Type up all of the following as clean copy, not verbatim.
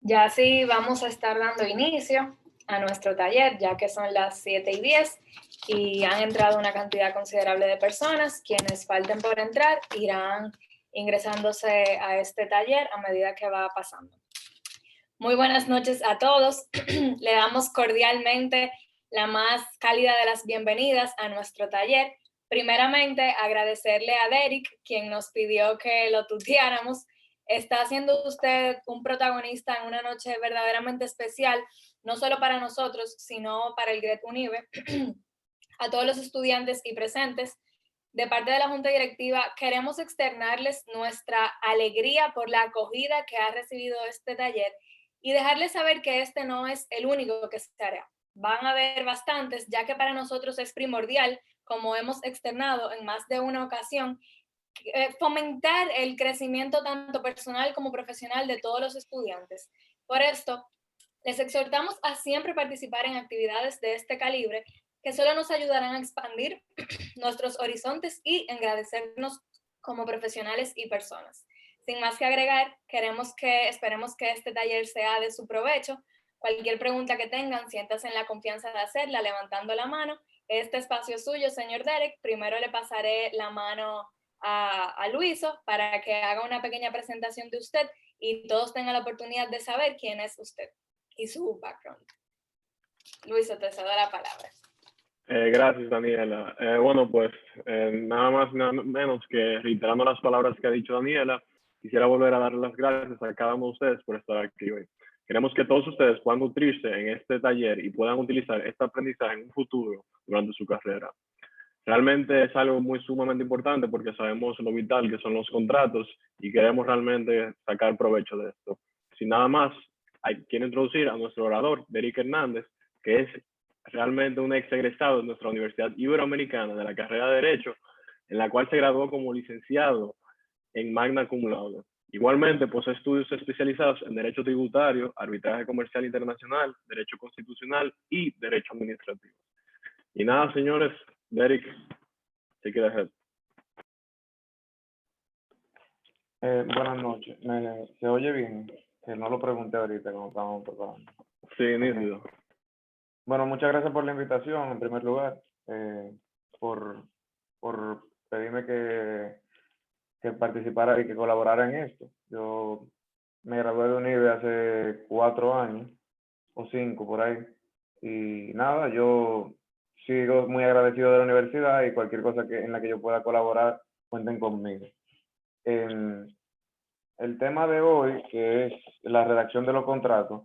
Ya sí vamos a estar dando inicio a nuestro taller, ya que son las 7:10 y han entrado una cantidad considerable de personas. Quienes falten por entrar irán ingresándose a este taller a medida que va pasando. Muy buenas noches a todos. Le damos cordialmente la más cálida de las bienvenidas a nuestro taller. Primeramente, agradecerle a Derek, quien nos pidió que lo tuteáramos. Está siendo usted un protagonista en una noche verdaderamente especial, no solo para nosotros, sino para el GRET Unive. A todos los estudiantes y presentes, de parte de la Junta Directiva, queremos externarles nuestra alegría por la acogida que ha recibido este taller y dejarles saber que este no es el único que se hará. Van a haber bastantes, ya que para nosotros es primordial, como hemos externado en más de una ocasión, fomentar el crecimiento tanto personal como profesional de todos los estudiantes. Por esto, les exhortamos a siempre participar en actividades de este calibre que solo nos ayudarán a expandir nuestros horizontes y engrandecernos como profesionales y personas. Sin más que agregar, esperemos que este taller sea de su provecho. Cualquier pregunta que tengan, siéntanse en la confianza de hacerla levantando la mano. Este espacio es suyo, señor Derek. Primero le pasaré la mano a Luiso para que haga una pequeña presentación de usted y todos tengan la oportunidad de saber quién es usted y su background. Luiso, te cedo la palabra. Gracias, Daniela. Bueno, pues nada más, nada menos que reiterando las palabras que ha dicho Daniela, quisiera volver a darle las gracias a cada uno de ustedes por estar aquí hoy. Queremos que todos ustedes puedan nutrirse en este taller y puedan utilizar este aprendizaje en un futuro durante su carrera. Realmente es algo muy sumamente importante porque sabemos lo vital que son los contratos y queremos realmente sacar provecho de esto. Sin nada más, quiero introducir a nuestro orador, Derek Hernández, que es realmente un ex egresado de nuestra Universidad Iberoamericana de la carrera de Derecho, en la cual se graduó como licenciado en Magna Cum Laude. Igualmente posee estudios especializados en Derecho Tributario, Arbitraje Comercial Internacional, Derecho Constitucional y Derecho Administrativo. Y nada, señores, Derek, take it ahead. Buenas noches. ¿Se oye bien? Que no lo pregunté ahorita cuando estábamos preparando. Sí, nítido. Okay. Bueno, muchas gracias por la invitación, en primer lugar, por pedirme que participara y que colaborara en esto. Yo me gradué de UNIBE hace 4 años, o 5 por ahí, y nada, yo sigo muy agradecido de la universidad y cualquier cosa en la que yo pueda colaborar, cuenten conmigo. El tema de hoy, que es la redacción de los contratos,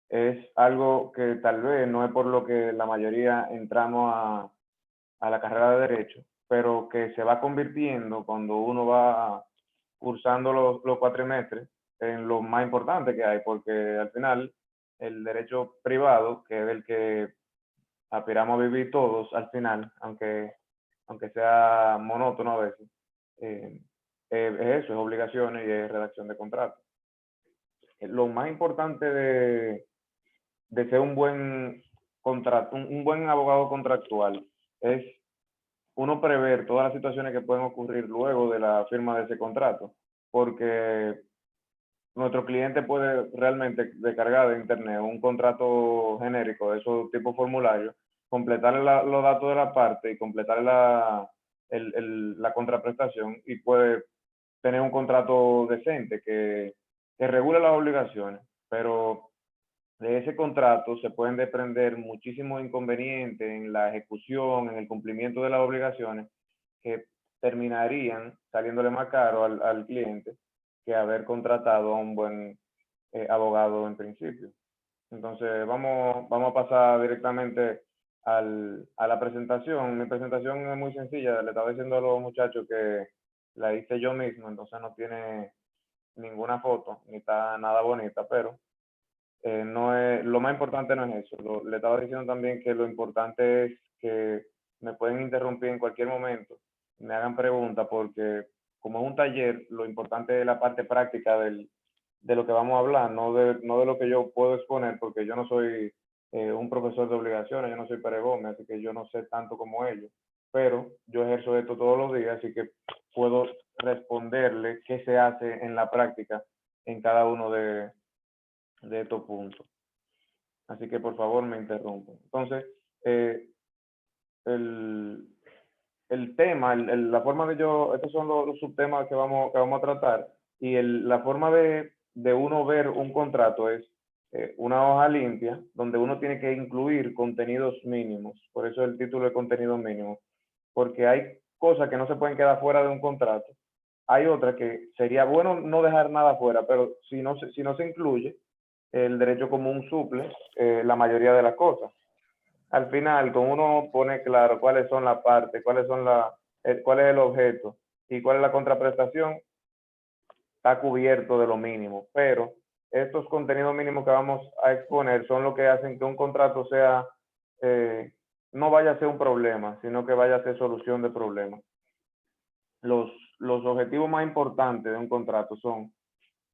es algo que tal vez no es por lo que la mayoría entramos a la carrera de Derecho, pero que se va convirtiendo cuando uno va cursando los cuatrimestres en lo más importante que hay, porque al final el derecho privado, que es el que aspiramos a vivir todos al final, aunque sea monótono a veces, es eso, es obligaciones y es redacción de contratos. Lo más importante de ser un buen contrato, un buen abogado contractual es uno prever todas las situaciones que pueden ocurrir luego de la firma de ese contrato, porque nuestro cliente puede realmente descargar de internet un contrato genérico de esos tipos formularios, completar los datos de la parte y completar la contraprestación y puede tener un contrato decente que regule las obligaciones, pero de ese contrato se pueden desprender muchísimos inconvenientes en la ejecución, en el cumplimiento de las obligaciones, que terminarían saliéndole más caro al cliente que haber contratado a un buen abogado en principio. Entonces, vamos a pasar directamente a la presentación. Mi presentación es muy sencilla. Le estaba diciendo a los muchachos que la hice yo mismo, entonces no tiene ninguna foto, ni está nada bonita, pero no es, lo más importante no es eso. Le estaba diciendo también que lo importante es que me pueden interrumpir en cualquier momento, me hagan preguntas, porque como es un taller, lo importante es la parte práctica de lo que vamos a hablar, no de lo que yo puedo exponer, porque yo no soy un profesor de obligaciones, yo no soy Pérez Gómez, así que yo no sé tanto como ellos, pero yo ejerzo esto todos los días, así que puedo responderle qué se hace en la práctica en cada uno de de estos puntos. Así que por favor me interrumpen. Entonces, el tema, la forma de estos son los subtemas que vamos a tratar, y la forma de uno ver un contrato es una hoja limpia donde uno tiene que incluir contenidos mínimos. Por eso el título de contenidos mínimos, porque hay cosas que no se pueden quedar fuera de un contrato. Hay otras que sería bueno no dejar nada fuera, pero si no se incluye, el derecho común suple la mayoría de las cosas. Al final, como uno pone claro cuáles son las partes, cuál es el objeto y cuál es la contraprestación, está cubierto de lo mínimo. Pero estos contenidos mínimos que vamos a exponer son lo que hacen que un contrato sea, no vaya a ser un problema, sino que vaya a ser solución de problemas. Los objetivos más importantes de un contrato son,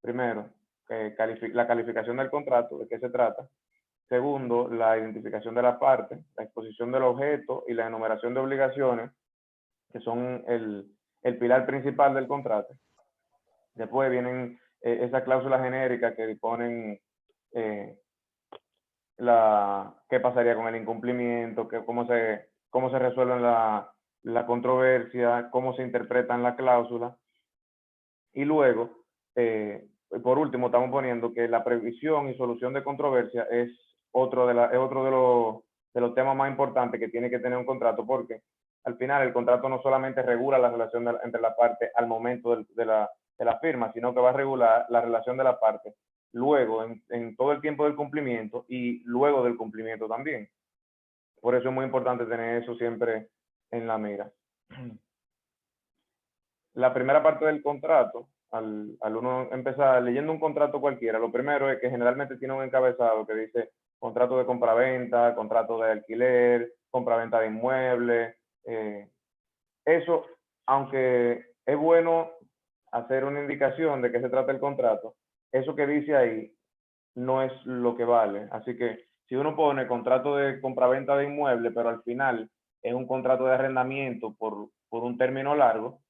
primero, la calificación del contrato, de qué se trata. Segundo, la identificación de la parte, la exposición del objeto y la enumeración de obligaciones, que son el pilar principal del contrato. Después vienen esas cláusulas genéricas que disponen qué pasaría con el incumplimiento, cómo se resuelve la controversia, cómo se interpretan las cláusulas. Y luego, por último, estamos poniendo que la previsión y solución de controversia es otro de los temas más importantes que tiene que tener un contrato, porque al final el contrato no solamente regula la relación entre las partes al momento de la firma, sino que va a regular la relación de las partes luego, en todo el tiempo del cumplimiento y luego del cumplimiento también. Por eso es muy importante tener eso siempre en la mira. La primera parte del contrato, al uno empezar leyendo un contrato cualquiera, lo primero es que generalmente tiene un encabezado que dice contrato de compraventa, contrato de alquiler, compraventa de inmuebles. Eso, aunque es bueno hacer una indicación de qué se trata el contrato, eso que dice ahí no es lo que vale. Así que si uno pone contrato de compraventa de inmueble, pero al final es un contrato de arrendamiento por un término largo,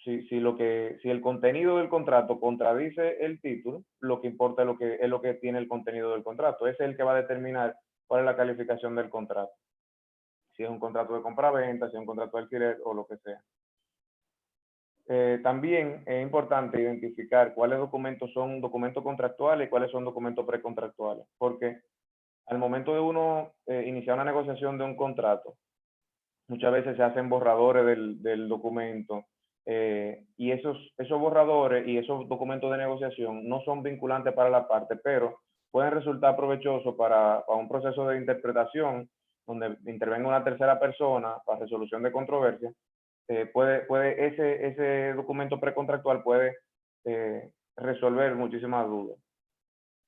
si el contenido del contrato contradice el título, lo que importa es lo que tiene el contenido del contrato. Ese es el que va a determinar cuál es la calificación del contrato. Si es un contrato de compraventa, si es un contrato de alquiler o lo que sea. También es importante identificar cuáles documentos son documentos contractuales y cuáles son documentos precontractuales, porque al momento de uno iniciar una negociación de un contrato, muchas veces se hacen borradores del documento, y esos borradores y esos documentos de negociación no son vinculantes para la parte, pero pueden resultar provechosos para un proceso de interpretación donde intervenga una tercera persona para resolución de controversia. Ese documento precontractual puede resolver muchísimas dudas.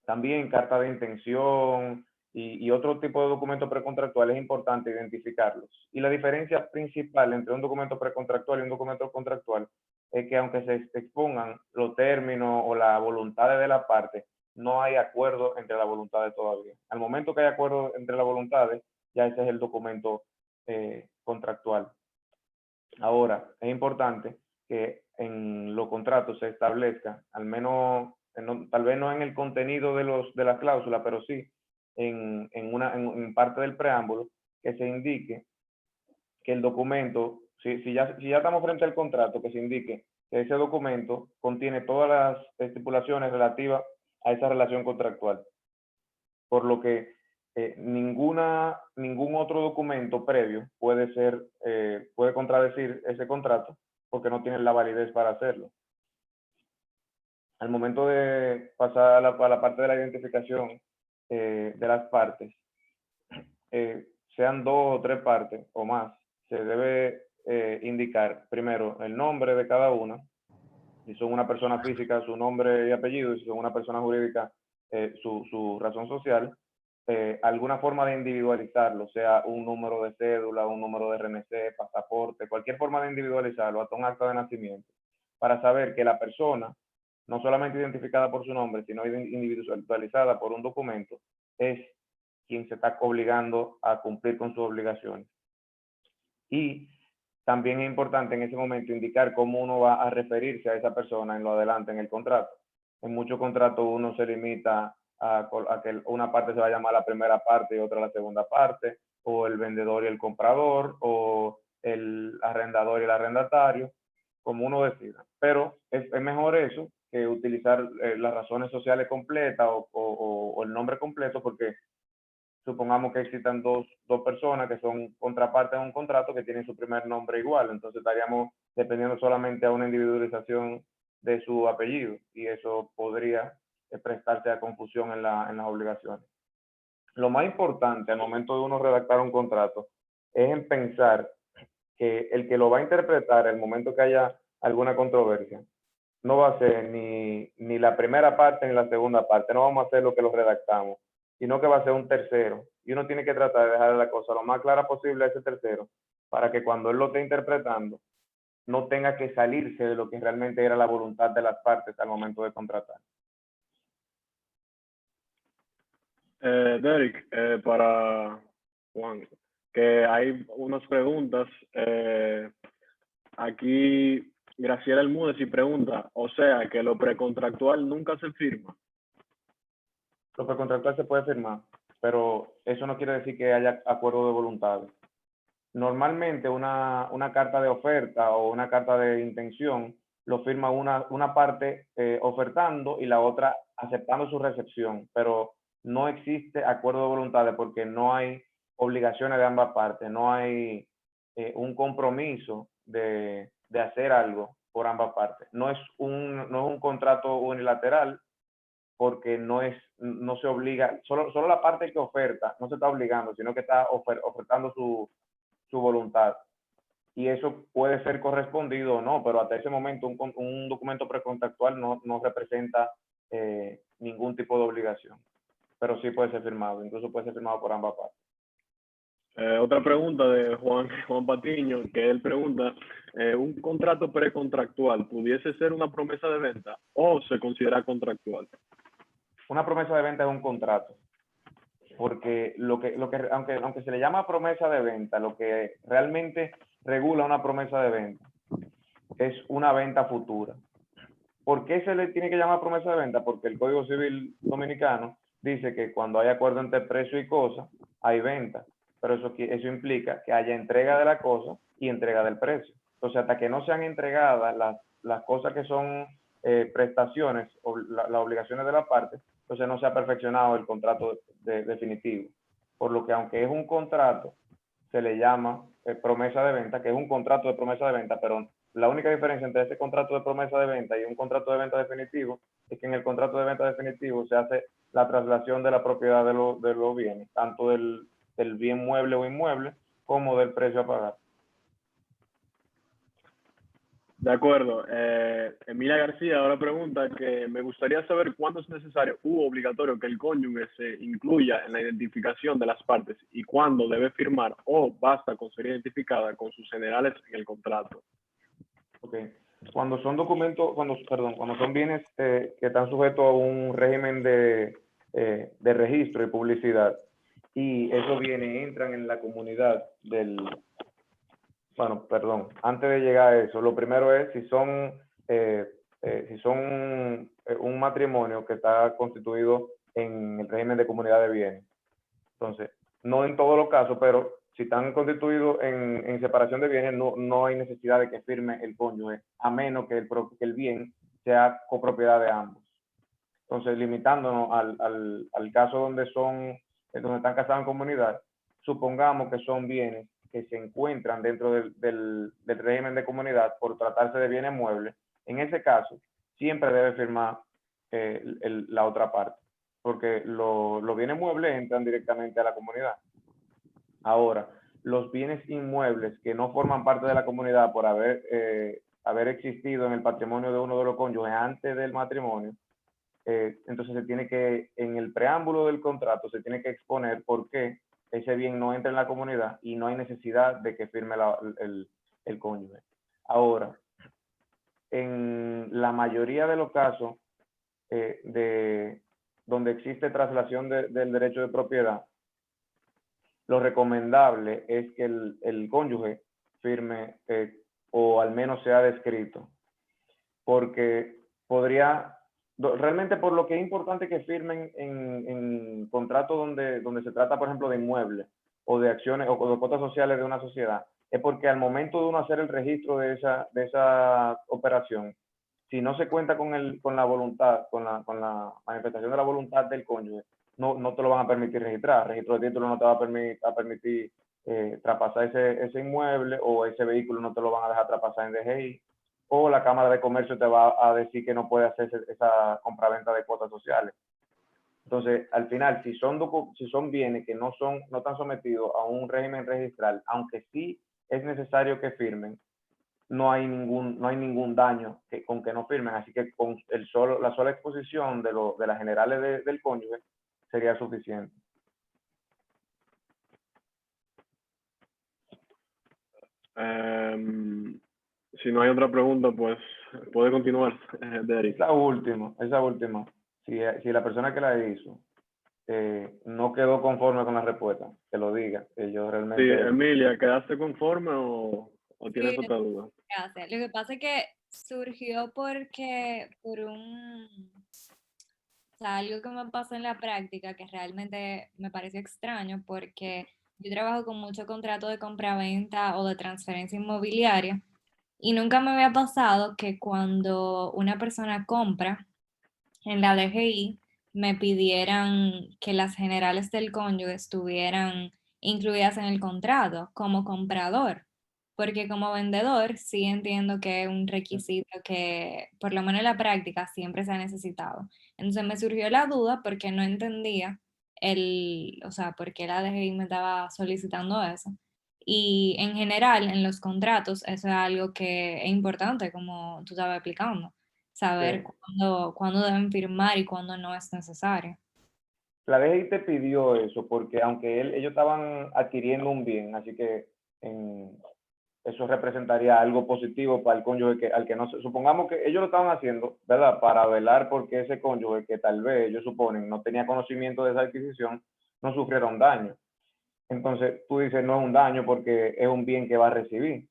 También carta de intención y otro tipo de documentos precontractuales es importante identificarlos. Y la diferencia principal entre un documento precontractual y un documento contractual es que aunque se expongan los términos o las voluntades de la parte, no hay acuerdo entre las voluntades todavía. Al momento que hay acuerdo entre las voluntades, ya ese es el documento contractual. Ahora, es importante que en los contratos se establezca, al menos, tal vez no en el contenido de las cláusulas, pero sí en parte del preámbulo, que se indique que el documento, si ya estamos frente al contrato, que se indique que ese documento contiene todas las estipulaciones relativas a esa relación contractual. Por lo que ningún otro documento previo puede contradecir ese contrato porque no tiene la validez para hacerlo. Al momento de pasar a la parte de la identificación de las partes, sean 2 o 3 partes o más, se debe indicar primero el nombre de cada una. Si son una persona física, su nombre y apellido, y si son una persona jurídica, su razón social. Alguna forma de individualizarlo, sea un número de cédula, un número de RNC, pasaporte, cualquier forma de individualizarlo, hasta un acta de nacimiento, para saber que la persona, no solamente identificada por su nombre, sino individualizada por un documento, es quien se está obligando a cumplir con sus obligaciones. Y también es importante en ese momento indicar cómo uno va a referirse a esa persona en lo adelante en el contrato. En muchos contratos uno se limita a que una parte se va a llamar la primera parte y otra la segunda parte, o el vendedor y el comprador, o el arrendador y el arrendatario, como uno decida. Pero es mejor eso que utilizar las razones sociales completas o el nombre completo, porque supongamos que existan dos personas que son contrapartes en un contrato que tienen su primer nombre igual, entonces estaríamos dependiendo solamente a una individualización de su apellido y eso podría prestarse a confusión en las obligaciones. Lo más importante al momento de uno redactar un contrato es en pensar que el que lo va a interpretar el momento que haya alguna controversia no va a ser ni la primera parte ni la segunda parte, no vamos a hacer lo que lo redactamos, sino que va a ser un tercero. Y uno tiene que tratar de dejar la cosa lo más clara posible a ese tercero, para que cuando él lo esté interpretando, no tenga que salirse de lo que realmente era la voluntad de las partes al momento de contratar. Derek, para Juan, que hay unas preguntas. Aquí Graciela Almúdez y pregunta, o sea, que lo precontractual nunca se firma. Lo precontractual se puede firmar, pero eso no quiere decir que haya acuerdo de voluntades. Normalmente una carta de oferta o una carta de intención lo firma una parte ofertando y la otra aceptando su recepción, pero no existe acuerdo de voluntades porque no hay obligaciones de ambas partes, no hay un compromiso de hacer algo por ambas partes. No es un contrato unilateral porque no se obliga, solo la parte que oferta no se está obligando, sino que está ofertando su voluntad. Y eso puede ser correspondido o no, pero hasta ese momento un documento precontractual no representa ningún tipo de obligación. Pero sí puede ser firmado, incluso puede ser firmado por ambas partes. Otra pregunta de Juan Patiño, que él pregunta, ¿un contrato precontractual pudiese ser una promesa de venta o se considera contractual? Una promesa de venta es un contrato, porque aunque se le llama promesa de venta, lo que realmente regula una promesa de venta es una venta futura. ¿Por qué se le tiene que llamar promesa de venta? Porque el Código Civil Dominicano dice que cuando hay acuerdo entre precio y cosa, hay venta. Pero eso implica que haya entrega de la cosa y entrega del precio. Entonces, hasta que no sean entregadas las cosas que son prestaciones o las obligaciones de la parte, entonces no se ha perfeccionado el contrato definitivo. Por lo que aunque es un contrato, se le llama promesa de venta, que es un contrato de promesa de venta, pero la única diferencia entre ese contrato de promesa de venta y un contrato de venta definitivo es que en el contrato de venta definitivo se hace la traslación de la propiedad de los bienes, tanto del bien mueble o inmueble como del precio a pagar. De acuerdo. Emilia García ahora pregunta que me gustaría saber cuándo es necesario u obligatorio que el cónyuge se incluya en la identificación de las partes y cuándo debe firmar o basta con ser identificada con sus generales en el contrato. Okay. Cuando son bienes que están sujetos a un régimen de registro y publicidad y esos bienes entran en la comunidad antes de llegar a eso, lo primero es si son un matrimonio que está constituido en el régimen de comunidad de bienes. Entonces, no en todos los casos, pero si están constituidos en separación de bienes, no hay necesidad de que firme el cónyuge, a menos que el bien sea copropiedad de ambos. Entonces, limitándonos al caso donde están casados en comunidad, supongamos que son bienes que se encuentran dentro del régimen de comunidad por tratarse de bienes muebles. En ese caso, siempre debe firmar la otra parte, porque los bienes muebles entran directamente a la comunidad. Ahora, los bienes inmuebles que no forman parte de la comunidad por haber existido en el patrimonio de uno de los cónyuges antes del matrimonio, entonces se tiene que, en el preámbulo del contrato, se tiene que exponer por qué ese bien no entra en la comunidad y no hay necesidad de que firme el cónyuge. Ahora, en la mayoría de los casos donde existe traslación del derecho de propiedad, lo recomendable es que el cónyuge firme o al menos sea descrito, porque podría realmente por lo que es importante que firmen en contratos donde se trata, por ejemplo, de inmuebles o de acciones o de cuotas sociales de una sociedad, es porque al momento de uno hacer el registro de esa operación, si no se cuenta con la voluntad, con la manifestación de la voluntad del cónyuge, no te lo van a permitir registrar. El registro de título no te va a permitir traspasar ese inmueble, o ese vehículo no te lo van a dejar traspasar en DGI, o la Cámara de Comercio te va a decir que no puede hacer esa compraventa de cuotas sociales. Entonces, al final, si son bienes que no están sometidos a un régimen registral, aunque sí es necesario que firmen, no hay ningún daño con que no firmen. Así que con la sola exposición de las generales del cónyuge sería suficiente. Si no hay otra pregunta, pues puede continuar, Derek. Esa última. Si la persona que la hizo no quedó conforme con la respuesta, que lo diga. Yo realmente... Sí, Emilia, ¿quedaste conforme o tienes Sí, otra duda? gracias. Lo que pasa es que surgió por algo que me pasó en la práctica que realmente me pareció extraño, porque yo trabajo con mucho contrato de compraventa o de transferencia inmobiliaria, y nunca me había pasado que cuando una persona compra en la DGI me pidieran que las generales del cónyuge estuvieran incluidas en el contrato como comprador, porque como vendedor sí entiendo que es un requisito que por lo menos en la práctica siempre se ha necesitado. Entonces me surgió la duda porque no entendía o sea, por qué la DGI me estaba solicitando eso. Y en general, en los contratos, eso es algo que es importante, como tú estabas explicando, saber Sí. cuándo deben firmar y cuándo no es necesario. La DGI te pidió eso porque aunque ellos estaban adquiriendo un bien, así que eso representaría algo positivo para el cónyuge al que no se... Supongamos que ellos lo estaban haciendo, ¿verdad? Para velar porque ese cónyuge que tal vez ellos suponen no tenía conocimiento de esa adquisición, no sufriera un daño. Entonces tú dices, no es un daño porque es un bien que va a recibir,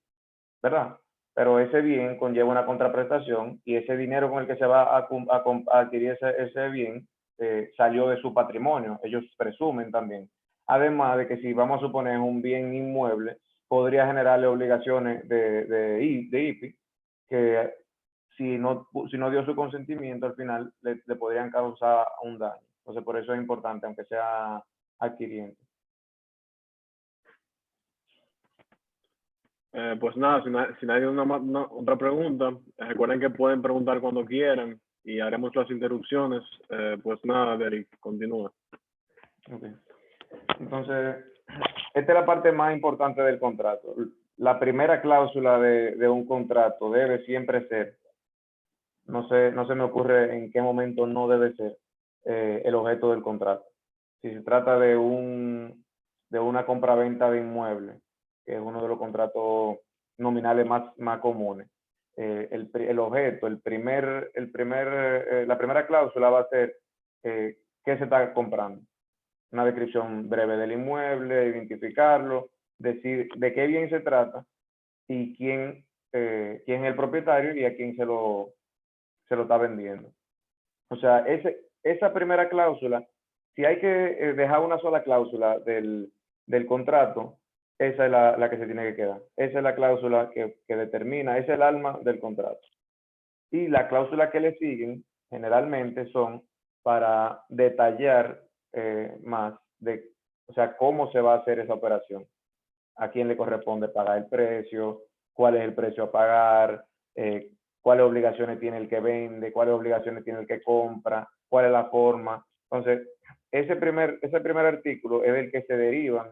¿verdad? Pero ese bien conlleva una contraprestación, y ese dinero con el que se va a adquirir ese bien salió de su patrimonio. Ellos presumen también. Además de que, si vamos a suponer un bien inmueble, podría generarle obligaciones de IPI, que si no dio su consentimiento, al final le podrían causar un daño. Entonces, por eso es importante, aunque sea adquiriente. Pues nada, si nadie tiene otra pregunta, recuerden que pueden preguntar cuando quieran y haremos las interrupciones. Pues nada, Derek, continúa. Okay. Entonces, esta es la parte más importante del contrato. La primera cláusula de un contrato debe siempre ser, no se me ocurre en qué momento no debe ser, el objeto del contrato. Si se trata de una compraventa de inmueble, que es uno de los contratos nominales más comunes, el objeto, la primera cláusula va a ser qué se está comprando. Una descripción breve del inmueble, identificarlo, decir de qué bien se trata y quién es el propietario y a quién se lo está vendiendo. O sea, esa primera cláusula, si hay que dejar una sola cláusula del contrato, esa es la que se tiene que quedar. Esa es la cláusula que determina, esa es el alma del contrato. Y las cláusulas que le siguen generalmente son para detallar más o sea, cómo se va a hacer esa operación, a quién le corresponde pagar el precio, cuál es el precio a pagar, cuáles obligaciones tiene el que vende, cuáles obligaciones tiene el que compra, cuál es la forma. Entonces, ese primer artículo es del que se derivan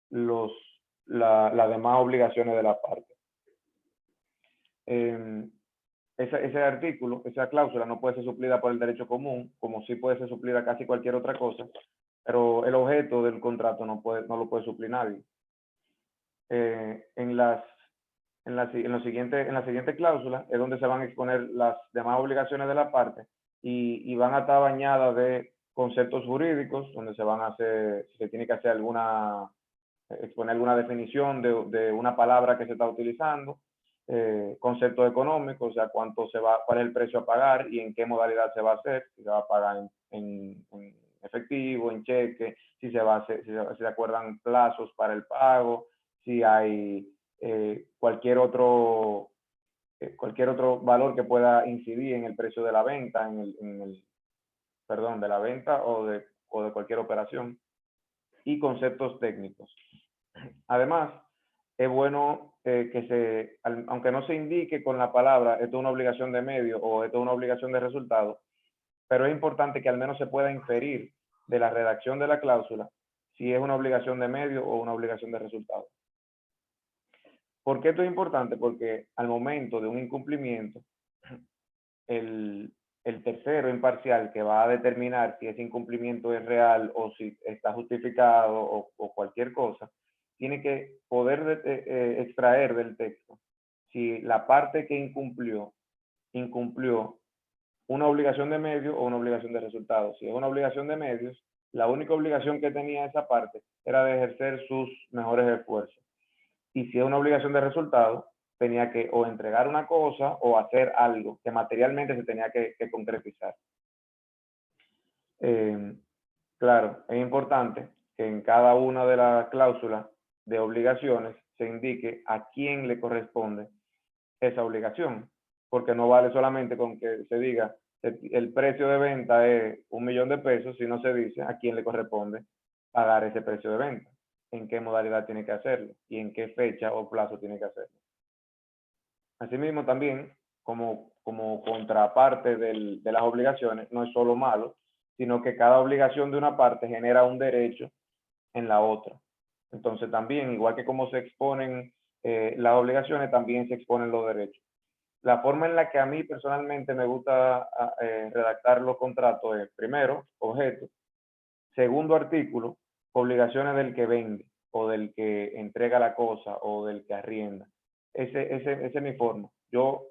las demás obligaciones de la parte. Ese artículo, esa cláusula no puede ser suplida por el derecho común, como sí puede ser suplida casi cualquier otra cosa, pero el objeto del contrato no lo puede suplir nadie. En la siguiente cláusula es donde se van a exponer las demás obligaciones de la parte, y van a estar bañadas de conceptos jurídicos, donde se tiene que exponer alguna definición de una palabra que se está utilizando, conceptos económicos, o sea, cuál es el precio a pagar y en qué modalidad se va a hacer, si se va a pagar en efectivo, en cheque, si se acuerdan plazos para el pago, si hay cualquier otro valor que pueda incidir en el precio de la venta, perdón, de la venta o de cualquier operación, y conceptos técnicos. Además, es bueno aunque no se indique con la palabra, esto es una obligación de medio o esto es una obligación de resultado, pero es importante que al menos se pueda inferir de la redacción de la cláusula si es una obligación de medio o una obligación de resultado. ¿Por qué esto es importante? Porque al momento de un incumplimiento, el tercero imparcial que va a determinar si ese incumplimiento es real o si está justificado o cualquier cosa, tiene que poder extraer del texto si la parte que incumplió una obligación de medio o una obligación de resultado. Si es una obligación de medios, la única obligación que tenía esa parte era de ejercer sus mejores esfuerzos. Y si es una obligación de resultado, tenía que o entregar una cosa o hacer algo que materialmente se tenía que concretizar. Claro, es importante que en cada una de las cláusulas de obligaciones se indique a quién le corresponde esa obligación, porque no vale solamente con que se diga el precio de venta es $1.000.000 de pesos, si no se dice a quién le corresponde pagar ese precio de venta, en qué modalidad tiene que hacerlo y en qué fecha o plazo tiene que hacerlo. Asimismo, también, como contraparte de las obligaciones, no es solo malo, sino que cada obligación de una parte genera un derecho en la otra. Entonces, también, igual que como se exponen las obligaciones, también se exponen los derechos. La forma en la que a mí personalmente me gusta redactar los contratos es, primero, objeto, segundo artículo, obligaciones del que vende o del que entrega la cosa o del que arrienda. Esa es mi forma. Yo,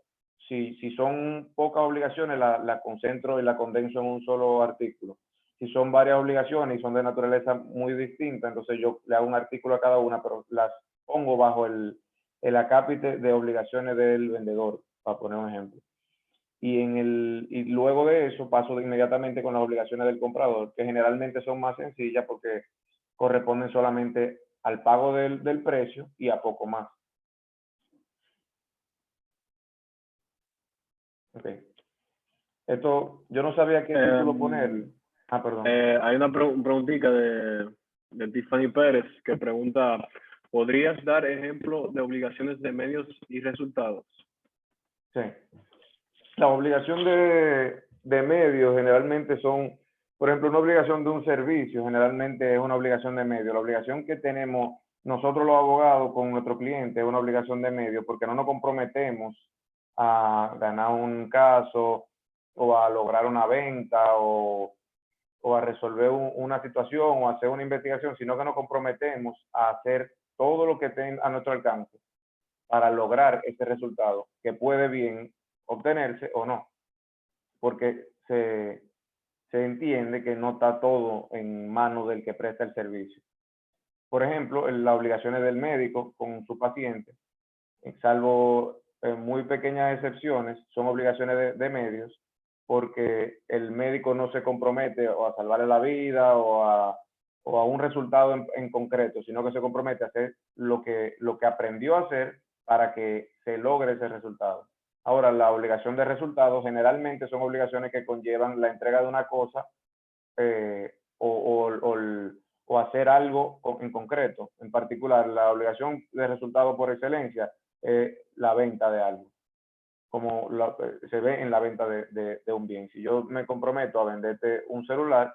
si son pocas obligaciones, la concentro y la condenso en un solo artículo. Si son varias obligaciones y son de naturaleza muy distinta, entonces yo le hago un artículo a cada una, pero las pongo bajo el acápite de obligaciones del vendedor, para poner un ejemplo. Y luego de eso paso inmediatamente con las obligaciones del comprador, que generalmente son más sencillas porque corresponden solamente al pago del precio y a poco más. Okay. Esto, yo no sabía qué título poner. Perdón. Hay una preguntita de Tiffany Pérez que pregunta, ¿podrías dar ejemplo de obligaciones de medios y resultados? Sí. La obligación de medios generalmente son, por ejemplo, una obligación de un servicio, generalmente es una obligación de medio. La obligación que tenemos nosotros los abogados con nuestro cliente es una obligación de medio porque no nos comprometemos a ganar un caso o a lograr una venta o a resolver una situación o a hacer una investigación, sino que nos comprometemos a hacer todo lo que esté a nuestro alcance para lograr ese resultado, que puede bien obtenerse o no, porque se entiende que no está todo en manos del que presta el servicio. Por ejemplo, las obligaciones del médico con su paciente, salvo muy pequeñas excepciones, son obligaciones de medios, porque el médico no se compromete o a salvarle la vida o a un resultado en concreto, sino que se compromete a hacer lo que aprendió a hacer para que se logre ese resultado. Ahora, la obligación de resultados generalmente son obligaciones que conllevan la entrega de una cosa o hacer algo en concreto. En particular, la obligación de resultado por excelencia es la venta de algo, como se ve en la venta de un bien. Si yo me comprometo a venderte un celular,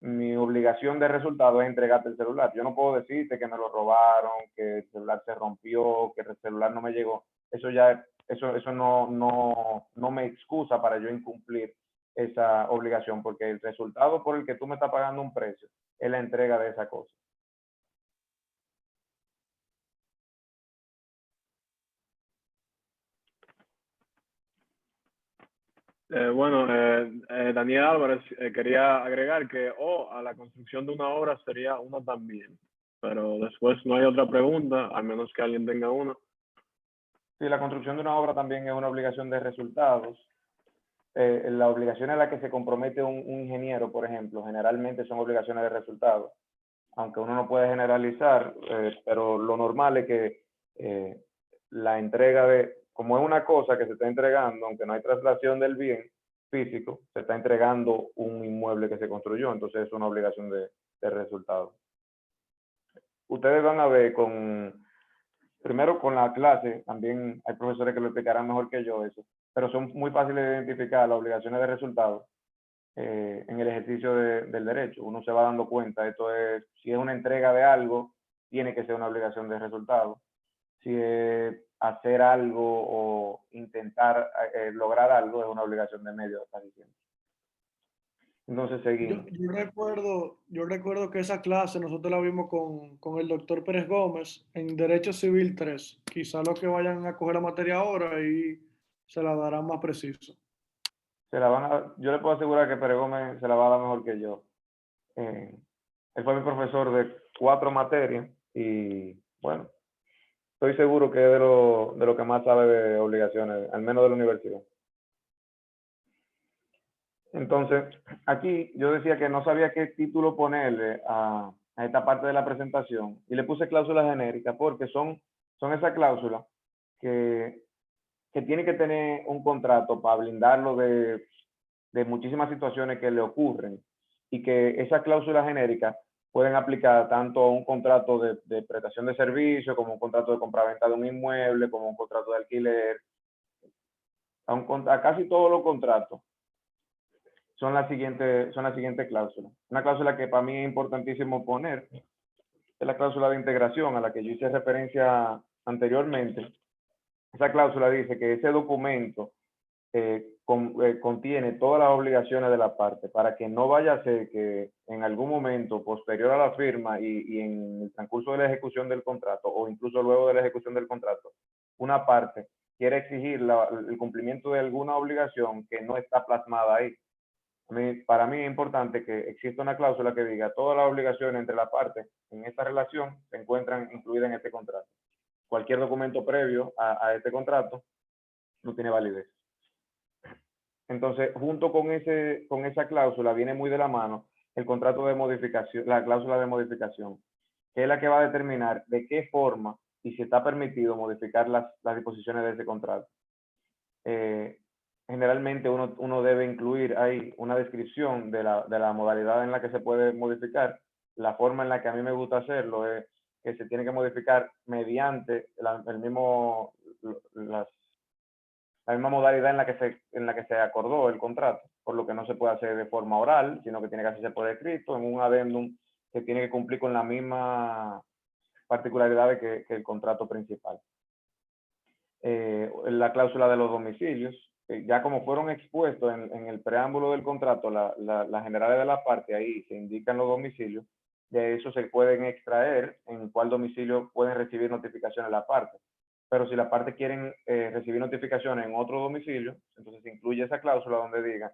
mi obligación de resultado es entregarte el celular. Yo no puedo decirte que me lo robaron, que el celular se rompió, que el celular no me llegó. Eso no me excusa para yo incumplir esa obligación, porque el resultado por el que tú me estás pagando un precio es la entrega de esa cosa. Daniel Álvarez quería agregar que a la construcción de una obra sería una también, pero después no hay otra pregunta, al menos que alguien tenga una. Sí, la construcción de una obra también es una obligación de resultados. La obligación a la que se compromete un ingeniero, por ejemplo, generalmente son obligaciones de resultados, aunque uno no puede generalizar, pero lo normal es que la entrega como es una cosa que se está entregando, aunque no hay traslación del bien físico, se está entregando un inmueble que se construyó, entonces es una obligación de resultados. Ustedes van a ver primero con la clase, también hay profesores que lo explicarán mejor que yo eso, pero son muy fáciles de identificar las obligaciones de resultados en el ejercicio del derecho. Uno se va dando cuenta, si es una entrega de algo, tiene que ser una obligación de resultado. Si es hacer algo o intentar lograr algo, es una obligación de medio, casi siempre. Entonces seguimos. Yo recuerdo que esa clase nosotros la vimos con el doctor Pérez Gómez en Derecho Civil 3. Quizá los que vayan a coger la materia ahora y se la darán más preciso. Yo le puedo asegurar que Pérez Gómez se la va a dar mejor que yo. Él fue mi profesor de 4 materias y bueno, estoy seguro que es de lo que más sabe de obligaciones, al menos de la universidad. Entonces, aquí yo decía que no sabía qué título ponerle a esta parte de la presentación y le puse cláusulas genéricas porque son esas cláusulas que tiene que tener un contrato para blindarlo de muchísimas situaciones que le ocurren y que esas cláusulas genéricas pueden aplicar tanto a un contrato de prestación de servicio, como un contrato de compraventa de un inmueble, como un contrato de alquiler, a casi todos los contratos. Son las siguientes cláusulas. Una cláusula que para mí es importantísimo poner es la cláusula de integración a la que yo hice referencia anteriormente. Esa cláusula dice que ese documento contiene todas las obligaciones de la parte para que no vaya a ser que en algún momento posterior a la firma y en el transcurso de la ejecución del contrato o incluso luego de la ejecución del contrato, una parte quiere exigir el cumplimiento de alguna obligación que no está plasmada ahí. Para mí es importante que exista una cláusula que diga todas las obligaciones entre las partes en esta relación se encuentran incluidas en este contrato. Cualquier documento previo a este contrato no tiene validez. Entonces, junto con esa cláusula viene muy de la mano el contrato de modificación, la cláusula de modificación, que es la que va a determinar de qué forma y si está permitido modificar las disposiciones de ese contrato. Generalmente uno debe incluir ahí una descripción de la modalidad en la que se puede modificar. La forma en la que a mí me gusta hacerlo es que se tiene que modificar mediante la misma modalidad en la que se acordó el contrato, por lo que no se puede hacer de forma oral, sino que tiene que hacerse por escrito, en un adendum que tiene que cumplir con la misma particularidad que el contrato principal. La cláusula de los domicilios, ya como fueron expuestos en el preámbulo del contrato, las generales de la parte, ahí se indican los domicilios, de eso se pueden extraer en cuál domicilio pueden recibir notificaciones la parte. Pero si la parte quieren recibir notificaciones en otro domicilio, entonces se incluye esa cláusula donde diga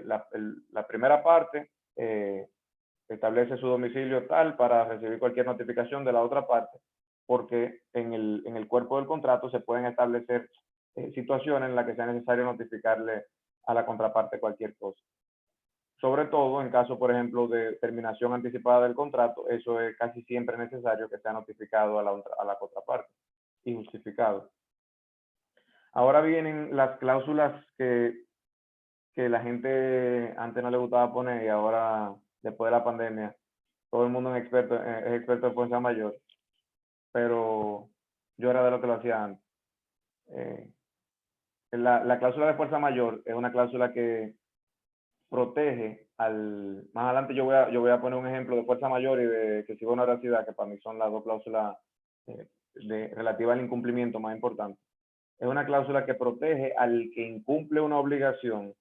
la primera parte establece su domicilio tal para recibir cualquier notificación de la otra parte, porque en el cuerpo del contrato se pueden establecer situaciones en las que sea necesario notificarle a la contraparte cualquier cosa. Sobre todo en caso, por ejemplo, de terminación anticipada del contrato, eso es casi siempre necesario que sea notificado a la contraparte y justificado. Ahora vienen las cláusulas que la gente antes no le gustaba poner y ahora, después de la pandemia, todo el mundo es experto en fuerza mayor, pero yo era de lo que lo hacía antes. La cláusula de fuerza mayor es una cláusula que protege más adelante yo voy a poner un ejemplo de fuerza mayor y de que sigo una veracidad, que para mí son las dos cláusulas relativas al incumplimiento más importantes. Es una cláusula que protege al que incumple una obligación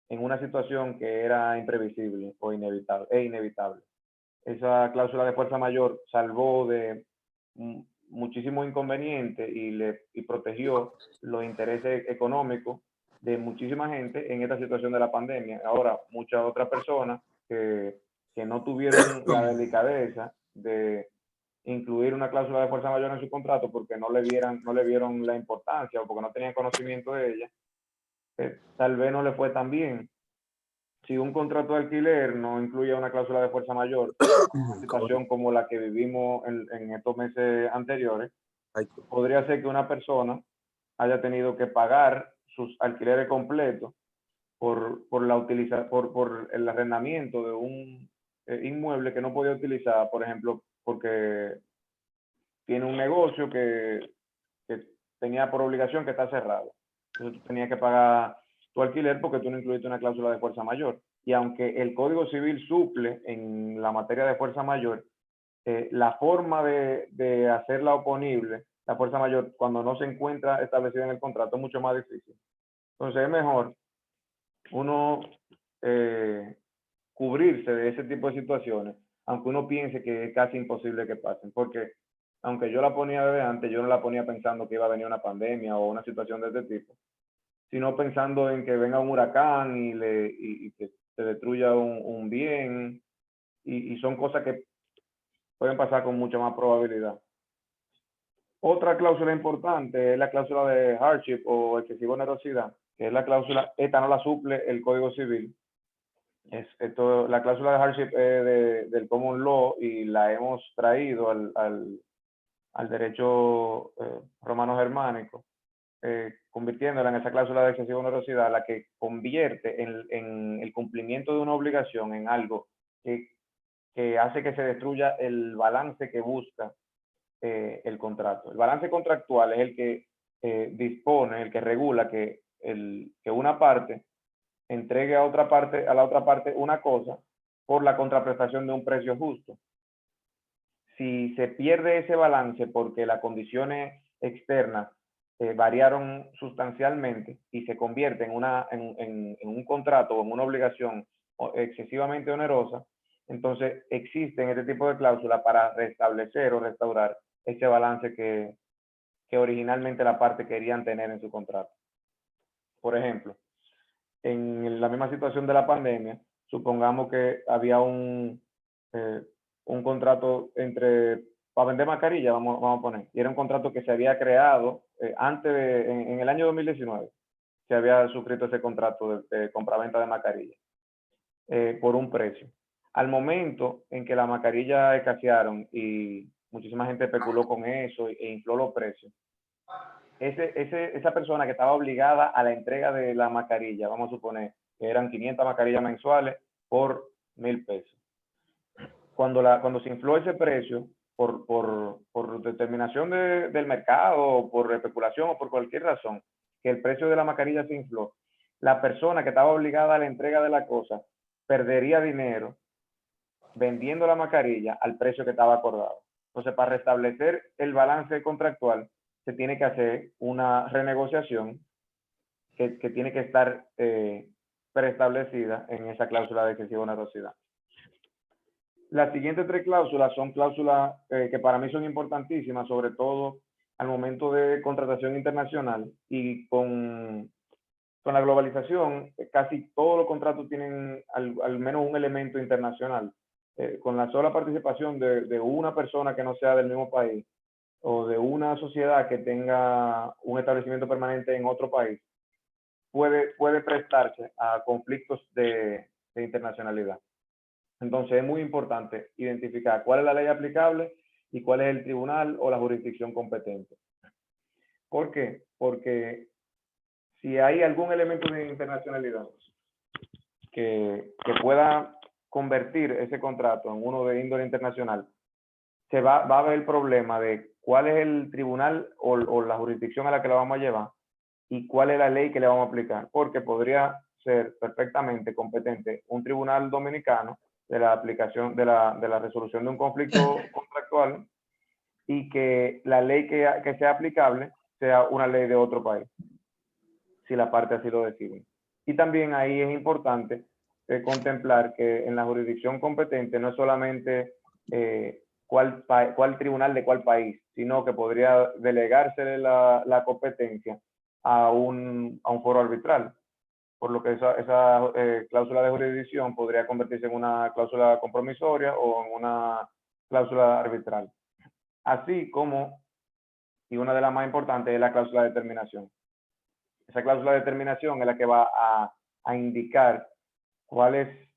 en una situación que era imprevisible o inevitable. Esa cláusula de fuerza mayor salvó de muchísimos inconvenientes y protegió los intereses económicos de muchísima gente en esta situación de la pandemia. Ahora, muchas otras personas que no tuvieron la delicadeza de incluir una cláusula de fuerza mayor en su contrato porque no le vieron la importancia o porque no tenían conocimiento de ella, tal vez no le fue tan bien. Si un contrato de alquiler no incluye una cláusula de fuerza mayor, una situación como la que vivimos en estos meses anteriores, podría ser que una persona haya tenido que pagar sus alquileres completos por el arrendamiento de un inmueble que no podía utilizar, por ejemplo, porque tiene un negocio que tenía por obligación que está cerrado. Entonces tú tenías que pagar tu alquiler porque tú no incluiste una cláusula de fuerza mayor. Y aunque el Código Civil suple en la materia de fuerza mayor, la forma de hacerla oponible, la fuerza mayor, cuando no se encuentra establecida en el contrato, es mucho más difícil. Entonces es mejor uno cubrirse de ese tipo de situaciones, aunque uno piense que es casi imposible que pasen, porque aunque yo la ponía desde antes, yo no la ponía pensando que iba a venir una pandemia o una situación de este tipo, sino pensando en que venga un huracán y que se destruya un bien, y son cosas que pueden pasar con mucha más probabilidad. Otra cláusula importante es la cláusula de hardship o excesiva onerosidad, que es la cláusula, esta no la suple el Código Civil. La cláusula de hardship es del common law y la hemos traído al derecho romano germánico, convirtiéndola en esa cláusula de excesiva onerosidad, la que convierte en el cumplimiento de una obligación en algo que hace que se destruya el balance que busca el contrato. El balance contractual es el que dispone, el que regula que una parte entregue a la otra parte una cosa por la contraprestación de un precio justo. Si se pierde ese balance porque las condiciones externas variaron sustancialmente y se convierte en un contrato o en una obligación excesivamente onerosa, entonces existen este tipo de cláusulas para restablecer o restaurar ese balance que originalmente la parte querían tener en su contrato. Por ejemplo, en la misma situación de la pandemia, supongamos que había un contrato para vender mascarillas, vamos a poner, y era un contrato que se había creado en el año 2019, se había suscrito ese contrato de compraventa de mascarillas por un precio. Al momento en que las mascarillas escasearon y muchísima gente especuló con eso e infló los precios, esa persona que estaba obligada a la entrega de la mascarilla, vamos a suponer que eran 500 mascarillas mensuales por 1,000 pesos. Cuando se infló ese precio por determinación del mercado, por especulación o por cualquier razón, que el precio de la mascarilla se infló, la persona que estaba obligada a la entrega de la cosa perdería dinero vendiendo la mascarilla al precio que estaba acordado. Entonces, para restablecer el balance contractual, se tiene que hacer una renegociación que tiene que estar preestablecida en esa cláusula de excesiva onerosidad. Las siguientes 3 cláusulas son cláusulas que para mí son importantísimas, sobre todo al momento de contratación internacional, y con la globalización, casi todos los contratos tienen al menos un elemento internacional. Con la sola participación de una persona que no sea del mismo país o de una sociedad que tenga un establecimiento permanente en otro país, puede prestarse a conflictos de internacionalidad. Entonces es muy importante identificar cuál es la ley aplicable y cuál es el tribunal o la jurisdicción competente. ¿Por qué? Porque si hay algún elemento de internacionalidad que pueda convertir ese contrato en uno de índole internacional, va a haber el problema de cuál es el tribunal o la jurisdicción a la que la vamos a llevar y cuál es la ley que le vamos a aplicar, porque podría ser perfectamente competente un tribunal dominicano de la aplicación de la resolución de un conflicto contractual y que la ley que sea aplicable sea una ley de otro país, si la parte así lo decide. Y también ahí es importante contemplar que en la jurisdicción competente no es solamente cuál tribunal de cuál país, sino que podría delegarse la competencia a un foro arbitral, por lo que esa cláusula de jurisdicción podría convertirse en una cláusula compromisoria o en una cláusula arbitral. así como, y una de las más importantes, es la cláusula de terminación. Esa cláusula de terminación es la que va a indicar cuáles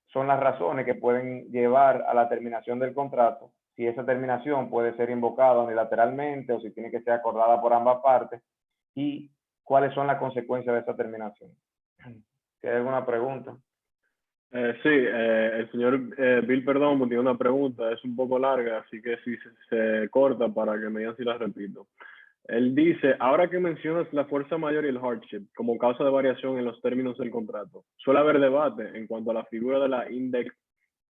son las razones que pueden llevar a la terminación del contrato, si esa terminación puede ser invocada unilateralmente o si tiene que ser acordada por ambas partes, y cuáles son las consecuencias de esa terminación. ¿Hay alguna pregunta? Sí, el señor Bill Perdomo tiene una pregunta, es un poco larga, así que si se corta para que me digan si la repito. Él dice, ahora que mencionas la fuerza mayor y el hardship como causa de variación en los términos del contrato, suele haber debate en cuanto a la figura de la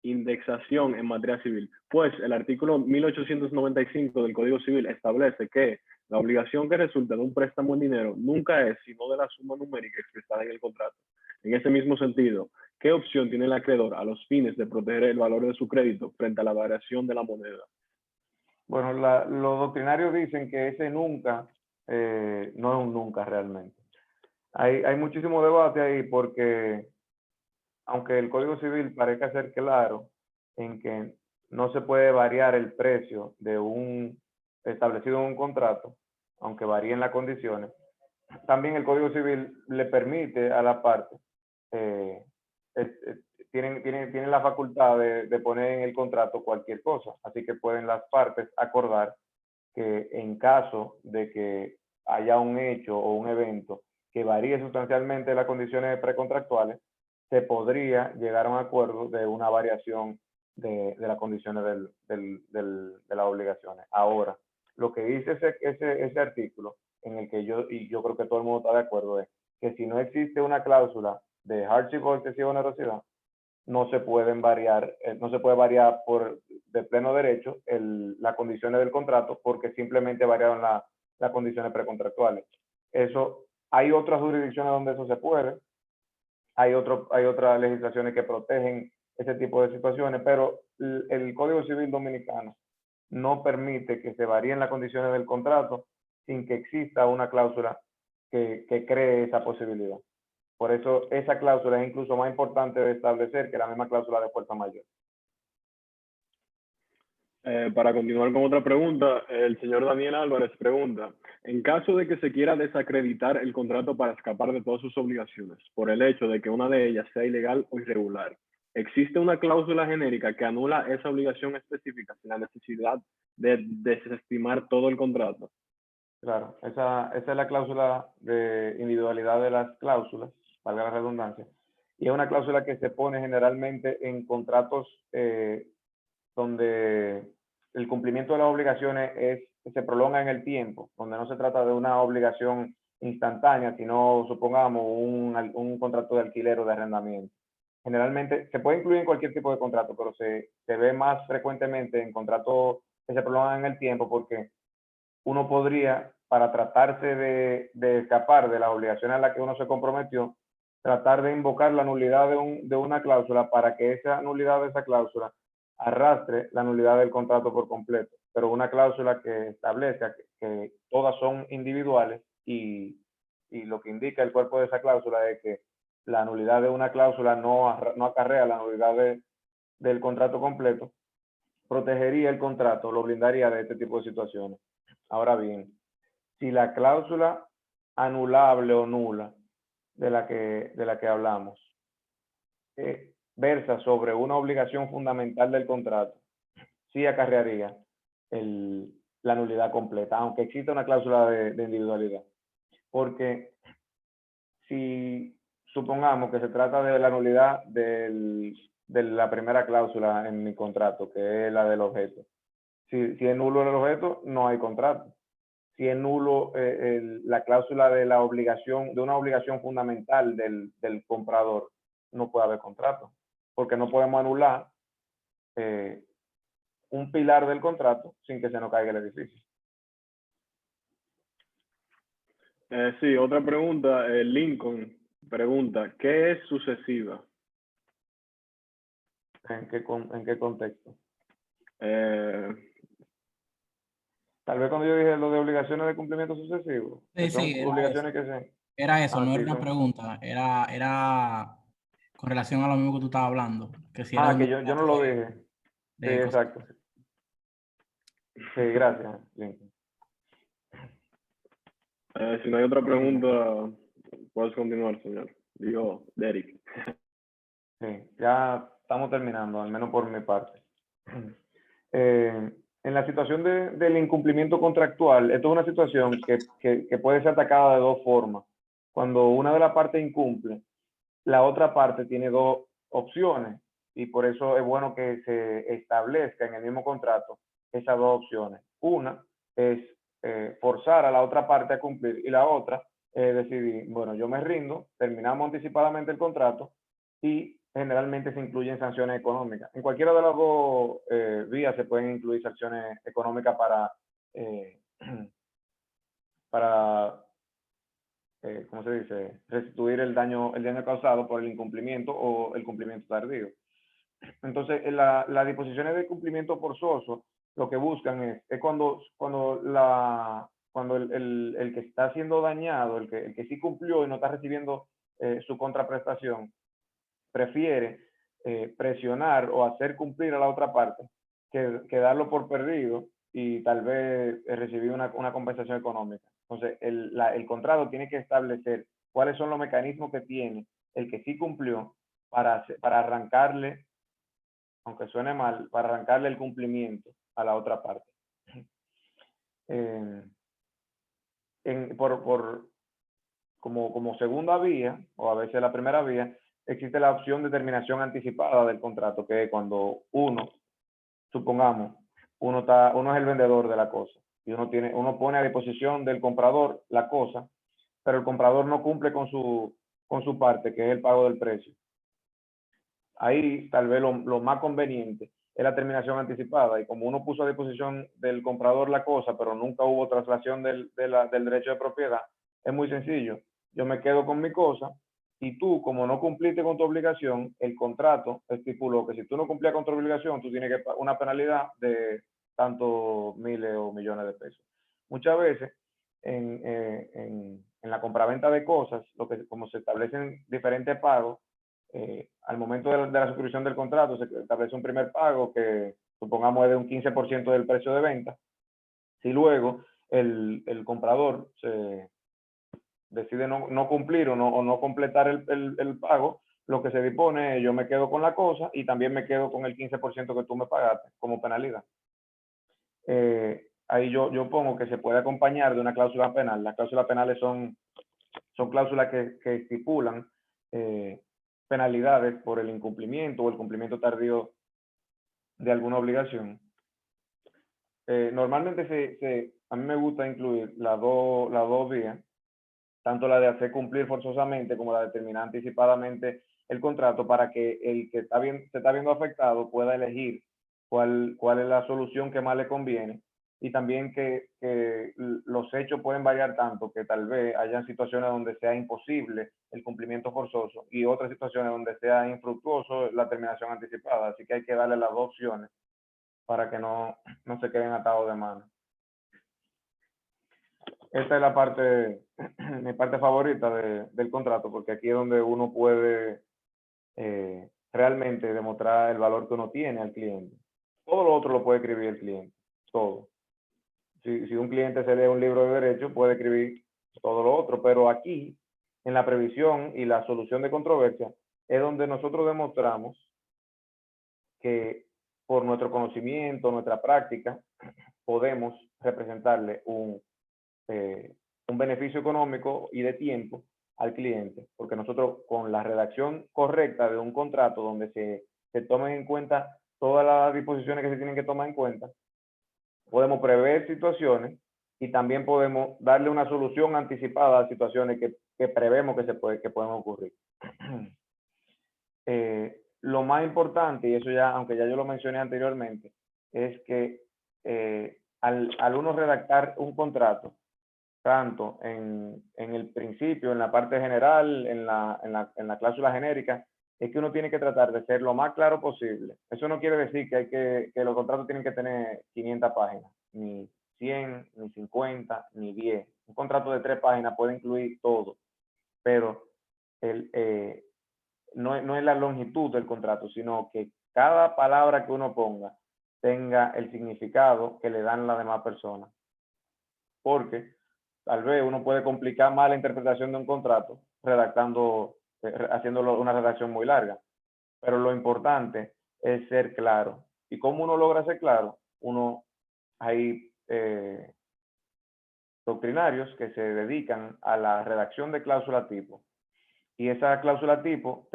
indexación en materia civil, pues el artículo 1895 del Código Civil establece que la obligación que resulta de un préstamo en dinero nunca es sino de la suma numérica expresada en el contrato. En ese mismo sentido, ¿qué opción tiene el acreedor a los fines de proteger el valor de su crédito frente a la variación de la moneda? Bueno, los doctrinarios dicen que ese nunca no es un nunca realmente. Hay muchísimo debate ahí porque, aunque el Código Civil parezca ser claro en que no se puede variar el precio de un establecido en un contrato, aunque varíen las condiciones, también el Código Civil le permite a la parte, tienen la facultad de poner en el contrato cualquier cosa, así que pueden las partes acordar que en caso de que haya un hecho o un evento que varíe sustancialmente las condiciones precontractuales, se podría llegar a un acuerdo de una variación de las condiciones de las obligaciones. Ahora, lo que dice ese artículo, en el que yo creo que todo el mundo está de acuerdo, es que si no existe una cláusula de hardship o excesiva onerosidad, no se pueden variar, no se puede variar de pleno derecho las condiciones del contrato porque simplemente variaron las condiciones precontractuales. Eso, hay otras jurisdicciones donde eso se puede, hay otras legislaciones que protegen ese tipo de situaciones, pero el Código Civil Dominicano no permite que se varíen las condiciones del contrato sin que exista una cláusula que cree esa posibilidad. Por eso esa cláusula es incluso más importante de establecer que la misma cláusula de fuerza mayor. Para continuar con otra pregunta, el señor Daniel Álvarez pregunta, en caso de que se quiera desacreditar el contrato para escapar de todas sus obligaciones, por el hecho de que una de ellas sea ilegal o irregular, ¿existe una cláusula genérica que anula esa obligación específica sin la necesidad de desestimar todo el contrato? Claro, esa es la cláusula de individualidad de las cláusulas, valga la redundancia, y es una cláusula que se pone generalmente en contratos donde el cumplimiento de las obligaciones se prolonga en el tiempo, donde no se trata de una obligación instantánea, sino supongamos un contrato de alquiler o de arrendamiento. Generalmente se puede incluir en cualquier tipo de contrato, pero se ve más frecuentemente en contratos que se prolongan en el tiempo porque uno podría, para tratarse de escapar de las obligaciones a las que uno se comprometió, tratar de invocar la nulidad de una cláusula para que esa nulidad de esa cláusula arrastre la nulidad del contrato por completo. Pero una cláusula que establezca que todas son individuales y lo que indica el cuerpo de esa cláusula es que la nulidad de una cláusula no acarrea la nulidad del contrato completo, protegería el contrato, lo blindaría de este tipo de situaciones. Ahora bien, si la cláusula anulable o nula de la que hablamos versa sobre una obligación fundamental del contrato, sí acarrearía la nulidad completa, aunque exista una cláusula de individualidad. Porque si supongamos que se trata de la nulidad de la primera cláusula en mi contrato, que es la del objeto, si es nulo el objeto, no hay contrato. Si es nulo la cláusula de la obligación, de una obligación fundamental del comprador, no puede haber contrato, porque no podemos anular un pilar del contrato sin que se nos caiga el edificio. Sí, otra pregunta, Lincoln pregunta, ¿qué es sucesiva? ¿En qué contexto? Tal vez cuando yo dije lo de obligaciones de cumplimiento sucesivo. Sí, son sí, obligaciones que se... Era eso, no sí, era una pregunta, era con relación a lo mismo que tú estabas hablando. Que si que yo no lo dije. Sí, exacto. Sí, gracias, Lincoln. Si no hay otra pregunta, puedes continuar, señor. Digo, Derek. Sí, ya estamos terminando, al menos por mi parte. En la situación del incumplimiento contractual, esto es una situación que puede ser atacada de dos formas. Cuando una de las partes incumple, la otra parte tiene dos opciones y por eso es bueno que se establezca en el mismo contrato esas dos opciones. Una es forzar a la otra parte a cumplir y la otra es decidir, bueno, yo me rindo, terminamos anticipadamente el contrato y generalmente se incluyen sanciones económicas. En cualquiera de las dos vías se pueden incluir sanciones económicas para ¿cómo se dice? Restituir el daño causado por el incumplimiento o el cumplimiento tardío. Entonces, las disposiciones de cumplimiento forzoso lo que buscan es cuando el que está siendo dañado, el que sí cumplió y no está recibiendo su contraprestación, prefiere presionar o hacer cumplir a la otra parte que darlo por perdido y tal vez recibir una compensación económica. Entonces, el contrato tiene que establecer cuáles son los mecanismos que tiene el que sí cumplió para arrancarle, aunque suene mal, para arrancarle el cumplimiento a la otra parte. Como segunda vía, o a veces la primera vía, existe la opción de terminación anticipada del contrato, que es cuando supongamos, uno es el vendedor de la cosa y uno pone a disposición del comprador la cosa, pero el comprador no cumple con su parte, que es el pago del precio. Ahí tal vez lo más conveniente es la terminación anticipada, y como uno puso a disposición del comprador la cosa, pero nunca hubo traslación del derecho de propiedad, es muy sencillo. Yo me quedo con mi cosa y tú, como no cumpliste con tu obligación, el contrato estipuló que si tú no cumplías con tu obligación, tú tienes que pagar una penalidad de tantos miles o millones de pesos. Muchas veces, en la compraventa de cosas, como se establecen diferentes pagos, al momento de la suscripción del contrato se establece un primer pago que supongamos es de un 15% del precio de venta. Si luego el comprador se decide no cumplir o no completar el pago, lo que se dispone es yo me quedo con la cosa y también me quedo con el 15% que tú me pagaste como penalidad. Ahí yo pongo que se puede acompañar de una cláusula penal. Las cláusulas penales son cláusulas que estipulan penalidades por el incumplimiento o el cumplimiento tardío de alguna obligación. Normalmente a mí me gusta incluir las dos vías, tanto la de hacer cumplir forzosamente como la de terminar anticipadamente el contrato, para que el que se está viendo afectado pueda elegir cuál es la solución que más le conviene, y también que los hechos pueden variar tanto que tal vez hayan situaciones donde sea imposible el cumplimiento forzoso y otras situaciones donde sea infructuoso la terminación anticipada. Así que hay que darle las dos opciones para que no se queden atados de mano. Esta es la parte, mi parte favorita del contrato, porque aquí es donde uno puede realmente demostrar el valor que uno tiene al cliente. Todo lo otro lo puede escribir el cliente, todo. Si un cliente se lee un libro de derecho, puede escribir todo lo otro, pero aquí, en la previsión y la solución de controversia, es donde nosotros demostramos que por nuestro conocimiento, nuestra práctica, podemos representarle un beneficio económico y de tiempo al cliente, porque nosotros con la redacción correcta de un contrato donde se tomen en cuenta todas las disposiciones que se tienen que tomar en cuenta, podemos prever situaciones y también podemos darle una solución anticipada a situaciones que prevemos que pueden ocurrir. Lo más importante, y eso ya, aunque ya yo lo mencioné anteriormente, es que al uno redactar un contrato, tanto en el principio, en la parte general, en la cláusula genérica, es que uno tiene que tratar de ser lo más claro posible. Eso no quiere decir que los contratos tienen que tener 500 páginas, ni 100, ni 50, ni 10. Un contrato de 3 páginas puede incluir todo, pero no es la longitud del contrato, sino que cada palabra que uno ponga tenga el significado que le dan las demás personas. Porque tal vez uno puede complicar más la interpretación de un contrato redactando, haciéndolo una redacción muy larga. Pero lo importante es ser claro. ¿Y cómo uno logra ser claro? Hay doctrinarios que se dedican a la redacción de cláusula tipo. Y esa cláusula tipo,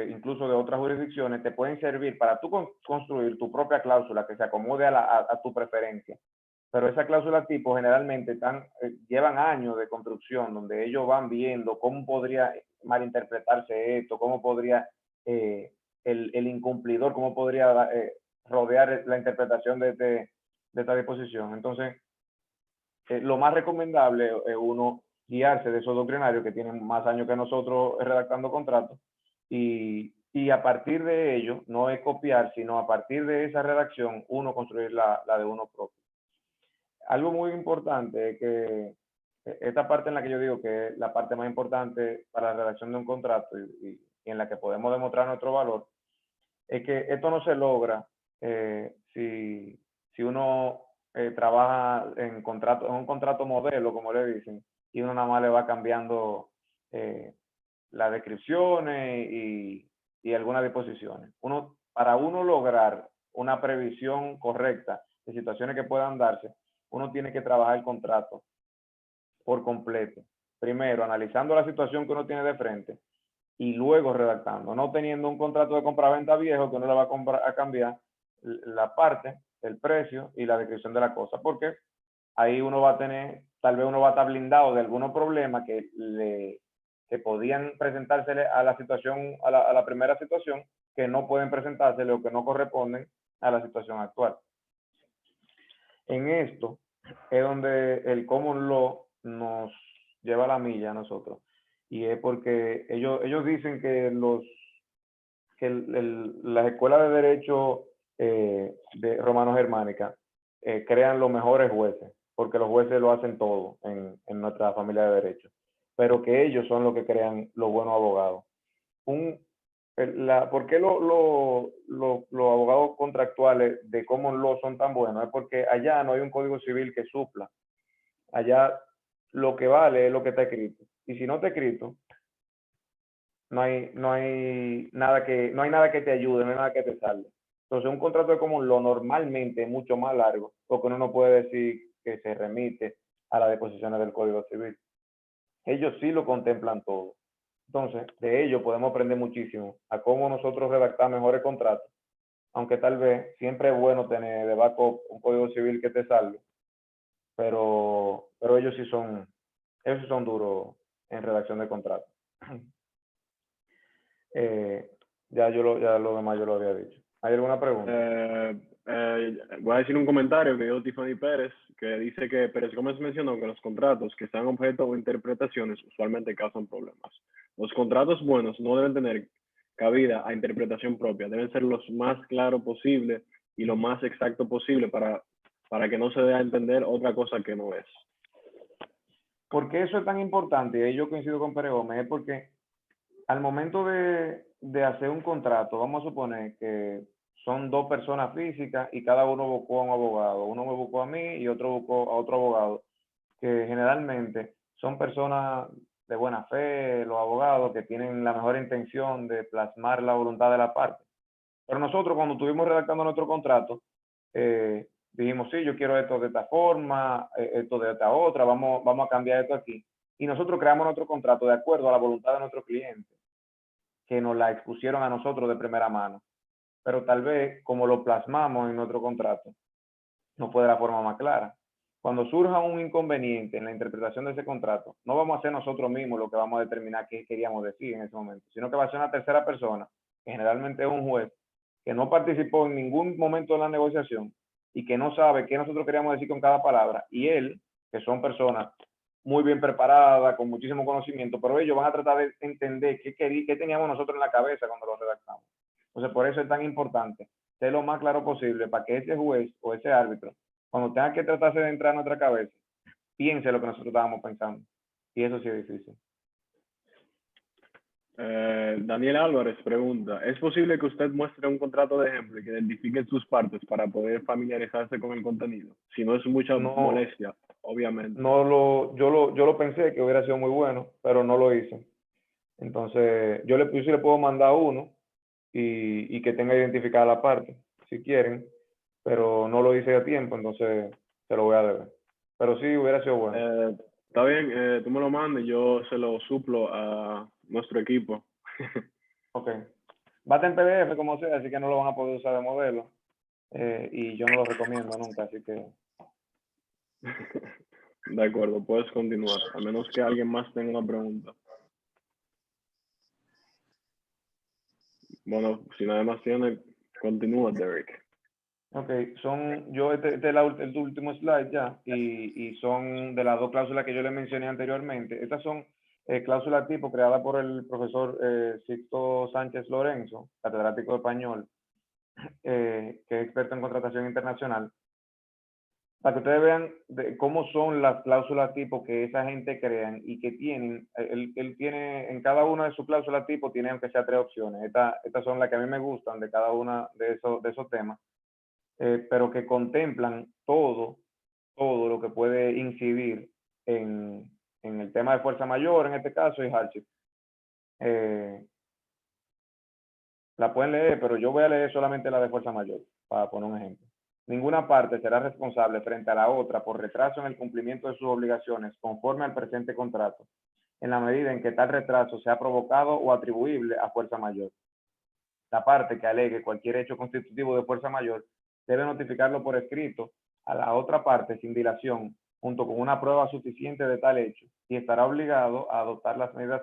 incluso de otras jurisdicciones, te pueden servir para tú construir tu propia cláusula que se acomode a tu preferencia. Pero esa cláusula tipo generalmente llevan años de construcción, donde ellos van viendo cómo podría malinterpretarse esto, cómo podría el incumplidor, cómo podría rodear la interpretación de esta disposición. Entonces, lo más recomendable es uno guiarse de esos doctrinarios que tienen más años que nosotros redactando contratos y a partir de ello, no es copiar, sino a partir de esa redacción, uno construir la de uno propio. Algo muy importante es que esta parte en la que yo digo que es la parte más importante para la redacción de un contrato y en la que podemos demostrar nuestro valor, es que esto no se logra si uno trabaja en un contrato modelo, como le dicen, y uno nada más le va cambiando las descripciones y algunas disposiciones. Para uno lograr una previsión correcta de situaciones que puedan darse, uno tiene que trabajar el contrato por completo. Primero, analizando la situación que uno tiene de frente y luego redactando, no teniendo un contrato de compraventa viejo que uno le va a cambiar la parte, el precio y la descripción de la cosa, porque ahí uno va a tener, tal vez uno va a estar blindado de algunos problemas que podían presentársele a la situación, a la primera situación, que no pueden presentársele o que no corresponden a la situación actual. En esto es donde el common law nos lleva a la milla a nosotros. Y es porque ellos dicen que las escuelas de derecho de romano-germánica crean los mejores jueces, porque los jueces lo hacen todo en nuestra familia de derecho, pero que ellos son los que crean los buenos abogados. ¿Por qué los abogados contractuales de common law son tan buenos? Es porque allá no hay un código civil que supla. Allá lo que vale es lo que está escrito. Y si no está escrito, no hay nada que te ayude, no hay nada que te salve. Entonces, un contrato de common law normalmente es mucho más largo, porque uno no puede decir que se remite a las disposiciones del Código Civil. Ellos sí lo contemplan todo. Entonces, de ello podemos aprender muchísimo a cómo nosotros redactar mejores contratos, aunque tal vez siempre es bueno tener de backup un Código Civil que te salve, pero ellos sí son duros en redacción de contratos. Ya lo demás yo lo había dicho. ¿Hay alguna pregunta? Voy a decir un comentario que dio Tiffany Pérez, que dice que Pérez Gómez mencionó que los contratos que están objeto de interpretaciones usualmente causan problemas. Los contratos buenos no deben tener cabida a interpretación propia, deben ser los más claros posible y lo más exacto posible para que no se dé a entender otra cosa que no es. Porque eso es tan importante, y yo coincido con Pérez Gómez, es porque al momento de hacer un contrato, vamos a suponer que son dos personas físicas y cada uno buscó a un abogado. Uno me buscó a mí y otro buscó a otro abogado, que generalmente son personas de buena fe, los abogados que tienen la mejor intención de plasmar la voluntad de la parte. Pero nosotros cuando estuvimos redactando nuestro contrato, dijimos, sí, yo quiero esto de esta forma, esto de esta otra, vamos a cambiar esto aquí. Y nosotros creamos nuestro contrato de acuerdo a la voluntad de nuestro cliente, que nos la expusieron a nosotros de primera mano. Pero tal vez, como lo plasmamos en nuestro contrato, no fue de la forma más clara. Cuando surja un inconveniente en la interpretación de ese contrato, no vamos a ser nosotros mismos los que vamos a determinar qué queríamos decir en ese momento, sino que va a ser una tercera persona, que generalmente es un juez, que no participó en ningún momento de la negociación y que no sabe qué nosotros queríamos decir con cada palabra, y él, que son personas muy bien preparadas, con muchísimo conocimiento, pero ellos van a tratar de entender qué teníamos nosotros en la cabeza cuando lo redactamos. Entonces, por eso es tan importante ser lo más claro posible para que ese juez o ese árbitro, cuando tenga que tratarse de entrar en nuestra cabeza, piense lo que nosotros estábamos pensando. Y eso sí es difícil. Daniel Álvarez pregunta, ¿es posible que usted muestre un contrato de ejemplo y que identifique sus partes para poder familiarizarse con el contenido? Si no es mucha No, molestia, obviamente. yo lo pensé que hubiera sido muy bueno, pero no lo hice. Entonces, yo sí le puedo mandar uno y que tenga identificada la parte, si quieren, pero no lo hice a tiempo, entonces se lo voy a deber. Pero sí hubiera sido bueno. Está bien, tú me lo mandas y yo se lo suplo a nuestro equipo. Ok. Va a estar en PDF como sea, así que no lo van a poder usar de modelo. Y yo no lo recomiendo nunca, así que De acuerdo, puedes continuar, a menos que alguien más tenga una pregunta. Bueno, si nadie más tiene, continúa, Derek. ok, este es el último slide ya, y son de las dos cláusulas que yo les mencioné anteriormente. Estas son cláusulas tipo creadas por el profesor Sixto Sánchez Lorenzo, catedrático de español, que es experto en contratación internacional, para que ustedes vean cómo son las cláusulas tipo que esa gente crean y que tienen, él tiene, en cada una de sus cláusulas tipo, tiene aunque sea 3 opciones. Estas son las que a mí me gustan de cada una de esos temas. Pero que contemplan todo lo que puede incidir en el tema de fuerza mayor, en este caso, y hardship. La pueden leer, pero yo voy a leer solamente la de fuerza mayor, para poner un ejemplo. Ninguna parte será responsable frente a la otra por retraso en el cumplimiento de sus obligaciones conforme al presente contrato, en la medida en que tal retraso sea provocado o atribuible a fuerza mayor. La parte que alegue cualquier hecho constitutivo de fuerza mayor debe notificarlo por escrito a la otra parte sin dilación, junto con una prueba suficiente de tal hecho, y estará obligado a adoptar las medidas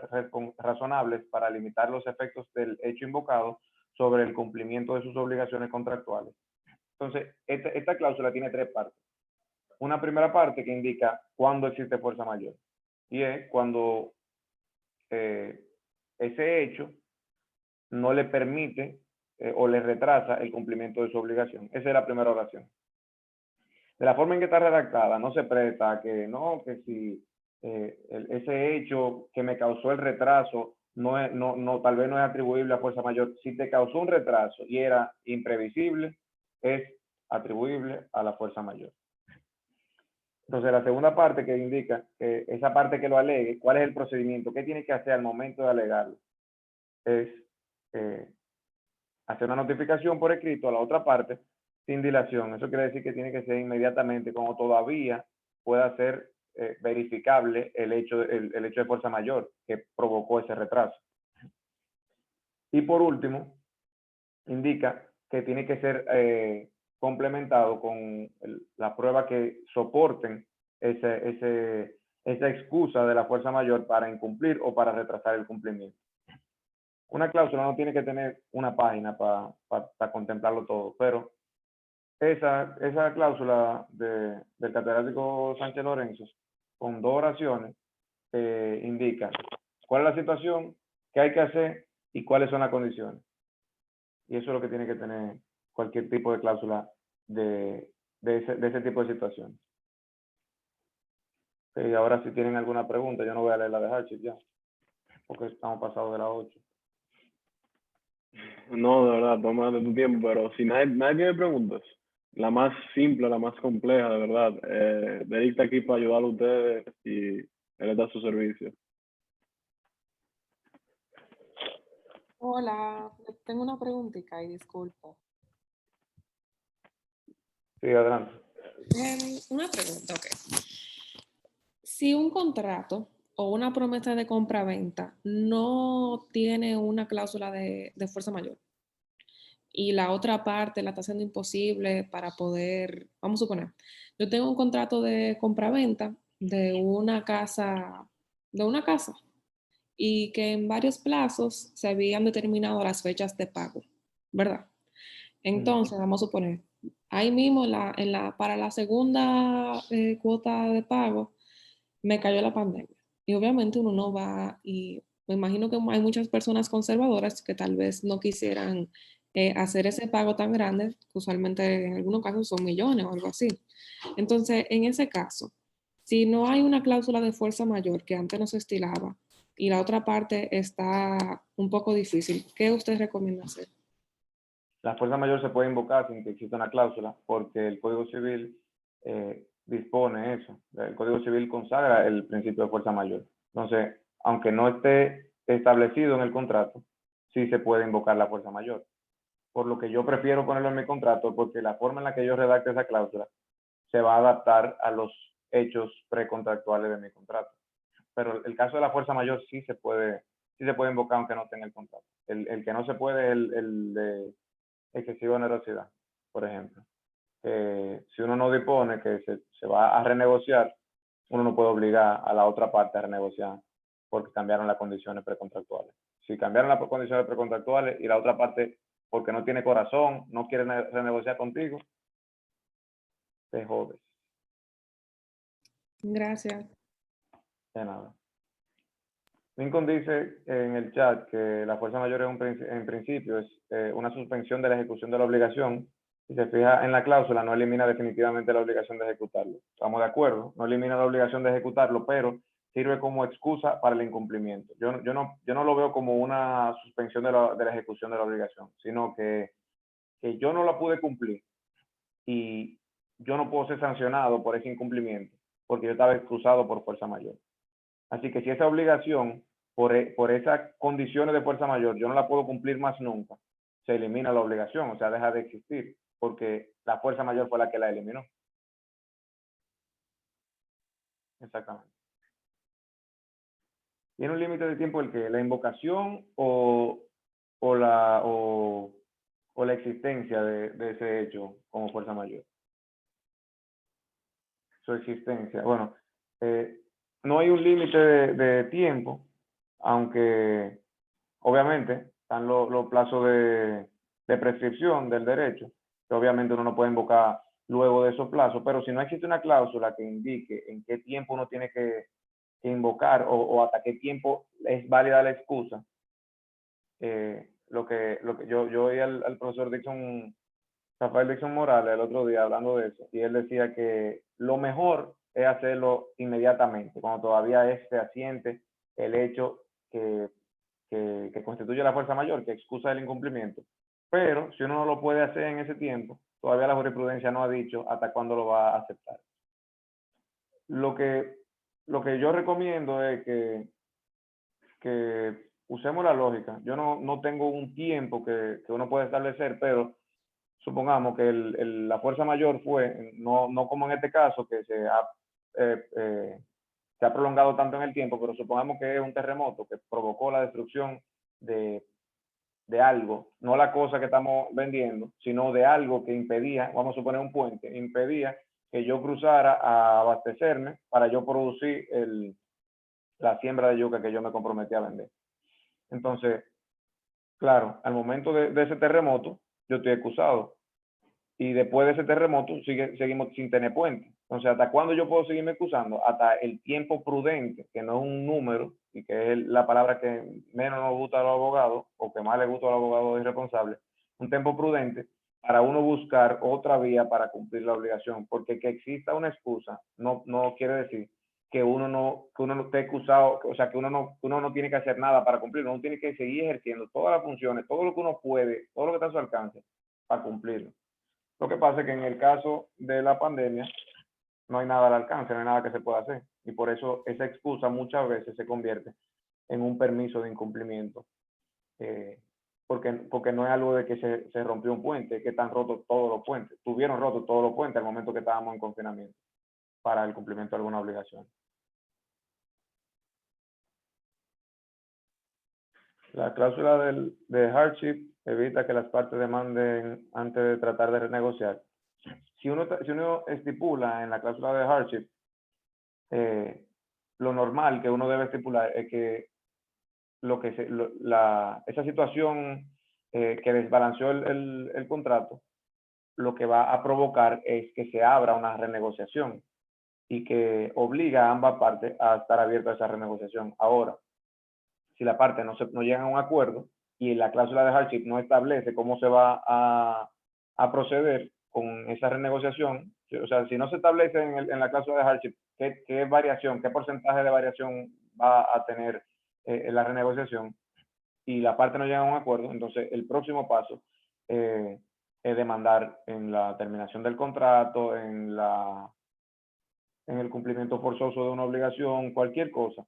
razonables para limitar los efectos del hecho invocado sobre el cumplimiento de sus obligaciones contractuales. Entonces, esta cláusula tiene 3 partes. Una primera parte que indica cuándo existe fuerza mayor, y es cuando ese hecho no le permite o le retrasa el cumplimiento de su obligación. Esa es la primera oración. De la forma en que está redactada, no se presta a que no, que si ese hecho que me causó el retraso tal vez no es atribuible a fuerza mayor. Si te causó un retraso y era imprevisible, es atribuible a la fuerza mayor. Entonces, la segunda parte que indica, esa parte que lo alegue, cuál es el procedimiento, qué tiene que hacer al momento de alegarlo, es hacer una notificación por escrito a la otra parte sin dilación. Eso quiere decir que tiene que ser inmediatamente, como todavía pueda ser verificable el hecho de fuerza mayor que provocó ese retraso. Y por último, indica que tiene que ser complementado con la prueba que soporten esa excusa de la fuerza mayor para incumplir o para retrasar el cumplimiento. Una cláusula no tiene que tener una página para contemplarlo todo, pero esa cláusula del catedrático Sánchez Lorenzo, con 2 oraciones, indica cuál es la situación, qué hay que hacer y cuáles son las condiciones. Y eso es lo que tiene que tener cualquier tipo de cláusula de ese tipo de situaciones. Y ahora si tienen alguna pregunta, yo no voy a leer la de hardship ya, porque estamos pasados de las 8. No, de verdad, toma de tu tiempo, pero si nadie tiene preguntas, la más simple, la más compleja, de verdad, Derek está aquí para ayudar a ustedes y él está a su servicio. Hola, tengo una preguntita y disculpa. Sí, adelante. Una pregunta, ok. Si un contrato o una promesa de compra-venta no tiene una cláusula de fuerza mayor y la otra parte la está haciendo imposible para poder, vamos a suponer, yo tengo un contrato de compra-venta de una casa y que en varios plazos se habían determinado las fechas de pago, ¿verdad? Entonces, vamos a suponer, ahí mismo para la segunda cuota de pago, me cayó la pandemia. Y obviamente uno no va, y me imagino que hay muchas personas conservadoras que tal vez no quisieran hacer ese pago tan grande, que usualmente en algunos casos son millones o algo así. Entonces, en ese caso, si no hay una cláusula de fuerza mayor que antes no se estilaba, y la otra parte está un poco difícil. ¿Qué usted recomienda hacer? La fuerza mayor se puede invocar sin que exista una cláusula, porque el Código Civil dispone eso. El Código Civil consagra el principio de fuerza mayor. Entonces, aunque no esté establecido en el contrato, sí se puede invocar la fuerza mayor. Por lo que yo prefiero ponerlo en mi contrato, porque la forma en la que yo redacte esa cláusula se va a adaptar a los hechos precontractuales de mi contrato. Pero el caso de la fuerza mayor sí se puede invocar aunque no esté en el contrato. El que no se puede es el de excesiva onerosidad, por ejemplo. Si uno no dispone que se va a renegociar, uno no puede obligar a la otra parte a renegociar porque cambiaron las condiciones precontractuales. Si cambiaron las condiciones precontractuales y la otra parte, porque no tiene corazón, no quiere renegociar contigo, te jodes. Gracias. De nada. Lincoln dice en el chat que la fuerza mayor en principio es una suspensión de la ejecución de la obligación. Si se fija en la cláusula, no elimina definitivamente la obligación de ejecutarlo. Estamos de acuerdo, no elimina la obligación de ejecutarlo, pero sirve como excusa para el incumplimiento. Yo no lo veo como una suspensión de la ejecución de la obligación, sino que yo no la pude cumplir y yo no puedo ser sancionado por ese incumplimiento, porque yo estaba excusado por fuerza mayor. Así que si esa obligación, por esas condiciones de fuerza mayor, yo no la puedo cumplir más nunca, se elimina la obligación, o sea, deja de existir, porque la fuerza mayor fue la que la eliminó. Exactamente. ¿Tiene un límite de tiempo el que la invocación o la existencia de ese hecho como fuerza mayor? Su existencia. Bueno, no hay un límite de tiempo, aunque obviamente están los plazos de prescripción del derecho, que obviamente uno no puede invocar luego de esos plazos, pero si no existe una cláusula que indique en qué tiempo uno tiene que invocar o hasta qué tiempo es válida la excusa, lo que yo oí al profesor Rafael Dixon Morales el otro día hablando de eso, y él decía que lo mejor es hacerlo inmediatamente, cuando todavía es fehaciente el hecho que constituye la fuerza mayor, que excusa el incumplimiento. Pero si uno no lo puede hacer en ese tiempo, todavía la jurisprudencia no ha dicho hasta cuándo lo va a aceptar. Lo que yo recomiendo es que usemos la lógica. Yo no tengo un tiempo que uno puede establecer, pero supongamos que la fuerza mayor fue, no como en este caso, que se ha prolongado tanto en el tiempo, pero supongamos que es un terremoto que provocó la destrucción de algo, no la cosa que estamos vendiendo, sino de algo que impedía, vamos a suponer un puente, impedía que yo cruzara a abastecerme para yo producir la siembra de yuca que yo me comprometí a vender. Entonces, claro, al momento de ese terremoto, yo estoy excusado. Y después de ese terremoto, seguimos sin tener puente. Entonces, ¿hasta cuándo yo puedo seguirme excusando? Hasta el tiempo prudente, que no es un número, y que es la palabra que menos nos gusta a los abogados, o que más le gusta a los abogados irresponsables, un tiempo prudente para uno buscar otra vía para cumplir la obligación. Porque que exista una excusa no quiere decir que uno no esté excusado, o sea, que uno no tiene que hacer nada para cumplirlo. Uno tiene que seguir ejerciendo todas las funciones, todo lo que uno puede, todo lo que está a su alcance para cumplirlo. Lo que pasa es que en el caso de la pandemia no hay nada al alcance, no hay nada que se pueda hacer. Y por eso esa excusa muchas veces se convierte en un permiso de incumplimiento. Porque no es algo de que se rompió un puente, es que están rotos todos los puentes. Tuvieron rotos todos los puentes al momento que estábamos en confinamiento para el cumplimiento de alguna obligación. La cláusula de hardship evita que las partes demanden antes de tratar de renegociar. Si uno estipula en la cláusula de hardship, lo normal que uno debe estipular es que esa situación que desbalanceó el contrato, lo que va a provocar es que se abra una renegociación y que obliga a ambas partes a estar abiertas a esa renegociación. Ahora, si la parte no llega a un acuerdo y la cláusula de hardship no establece cómo se va a proceder con esa renegociación, o sea, si no se establece en la cláusula de hardship qué variación, qué porcentaje de variación va a tener la renegociación y la parte no llega a un acuerdo, entonces el próximo paso es demandar en la terminación del contrato, en el cumplimiento forzoso de una obligación, cualquier cosa.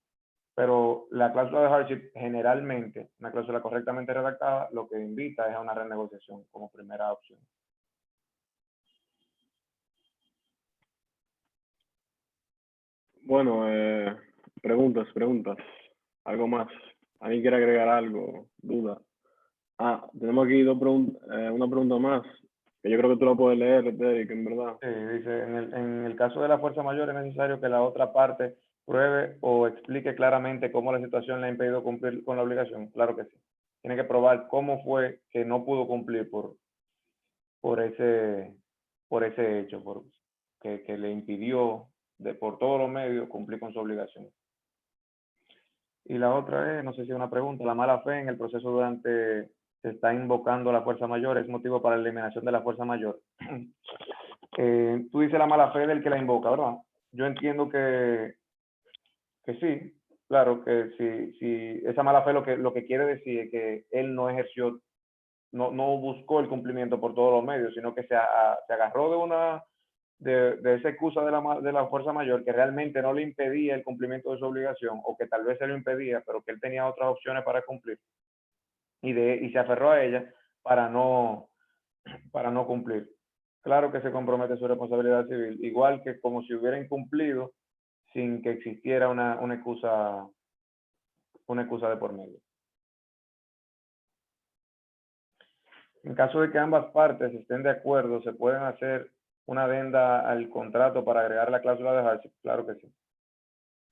Pero la cláusula de hardship, generalmente, una cláusula correctamente redactada, lo que invita es a una renegociación como primera opción. Bueno, preguntas. ¿Algo más? ¿Alguien quiere agregar algo? ¿Duda? Tenemos aquí una pregunta más, que yo creo que tú la puedes leer, Derek, en verdad. Sí, dice, en el caso de la fuerza mayor es necesario que la otra parte pruebe o explique claramente cómo la situación le ha impedido cumplir con la obligación. Claro que sí. Tiene que probar cómo fue que no pudo cumplir por ese hecho, que le impidió por todos los medios cumplir con su obligación. Y la otra es, no sé si es una pregunta, la mala fe en el proceso durante se está invocando la fuerza mayor, es motivo para la eliminación de la fuerza mayor. Tú dices la mala fe del que la invoca, ¿verdad? Yo entiendo que sí, claro, que si esa mala fe lo que quiere decir es que él no ejerció, no buscó el cumplimiento por todos los medios, sino que se agarró de esa excusa de la fuerza mayor que realmente no le impedía el cumplimiento de su obligación, o que tal vez se lo impedía, pero que él tenía otras opciones para cumplir, y se aferró a ella para no cumplir. Claro que se compromete su responsabilidad civil, igual que como si hubiera incumplido sin que existiera una excusa de por medio. En caso de que ambas partes estén de acuerdo, ¿se pueden hacer una adenda al contrato para agregar la cláusula de hardship? Claro que sí.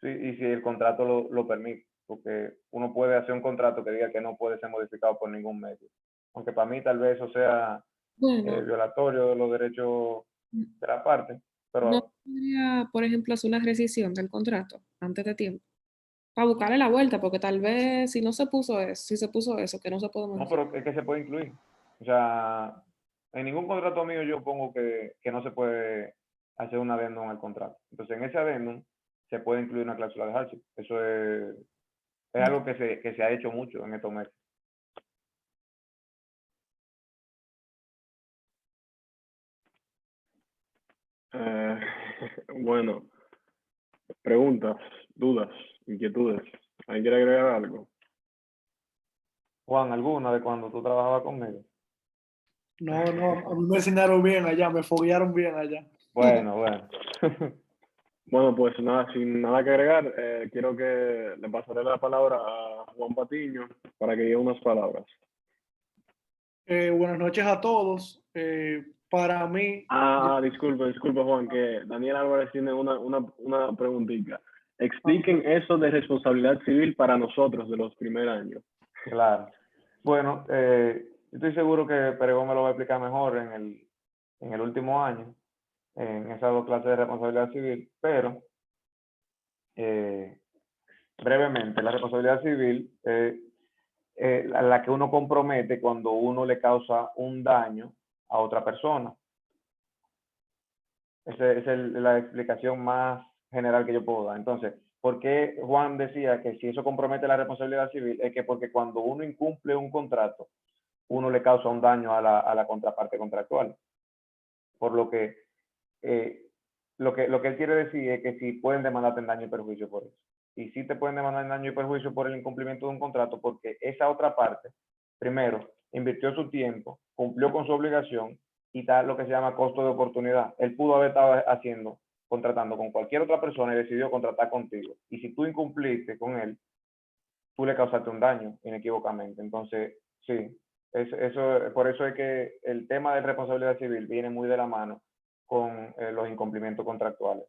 Sí, y si el contrato lo permite, porque uno puede hacer un contrato que diga que no puede ser modificado por ningún medio. Aunque para mí tal vez eso sea Bueno, violatorio de los derechos de la parte, pero no podría, por ejemplo, hacer una rescisión del contrato antes de tiempo, para buscarle la vuelta, porque tal vez si no se puso eso, si se puso eso, que no se puede no, modificar. pero es que se puede incluir. O sea, en ningún contrato mío yo pongo que no se puede hacer un adendum al contrato. Entonces, en ese adendum se puede incluir una cláusula de hardship. Eso es algo que se ha hecho mucho en estos meses. Bueno, preguntas, dudas, inquietudes. ¿Alguien quiere agregar algo? Juan, ¿alguna de cuando tú trabajabas conmigo? No, a mí me enseñaron bien allá, me foguearon bien allá. Bueno. Bueno, pues nada, sin nada que agregar, quiero que le pasaré la palabra a Juan Patiño para que diga unas palabras. Buenas noches a todos. Para mí, Disculpe Juan, que Daniel Álvarez tiene una preguntita. Expliquen eso de responsabilidad civil para nosotros de los primeros años. Claro. Bueno, estoy seguro que Peregón me lo va a explicar mejor en el último año, en esas dos clases de responsabilidad civil, pero brevemente, la responsabilidad civil la que uno compromete cuando uno le causa un daño a otra persona. Esa es la explicación más general que yo puedo dar. Entonces, ¿por qué Juan decía que si eso compromete la responsabilidad civil? Es que porque cuando uno incumple un contrato, uno le causa un daño a la contraparte contractual. Por lo que lo que él quiere decir es que si pueden demandarte en daño y perjuicio por eso. Y sí te pueden demandar en daño y perjuicio por el incumplimiento de un contrato, porque esa otra parte, primero, invirtió su tiempo, cumplió con su obligación y está lo que se llama costo de oportunidad. Él pudo haber estado contratando con cualquier otra persona y decidió contratar contigo. Y si tú incumpliste con él, tú le causaste un daño inequívocamente. Entonces, sí, por eso es que el tema de responsabilidad civil viene muy de la mano con los incumplimientos contractuales.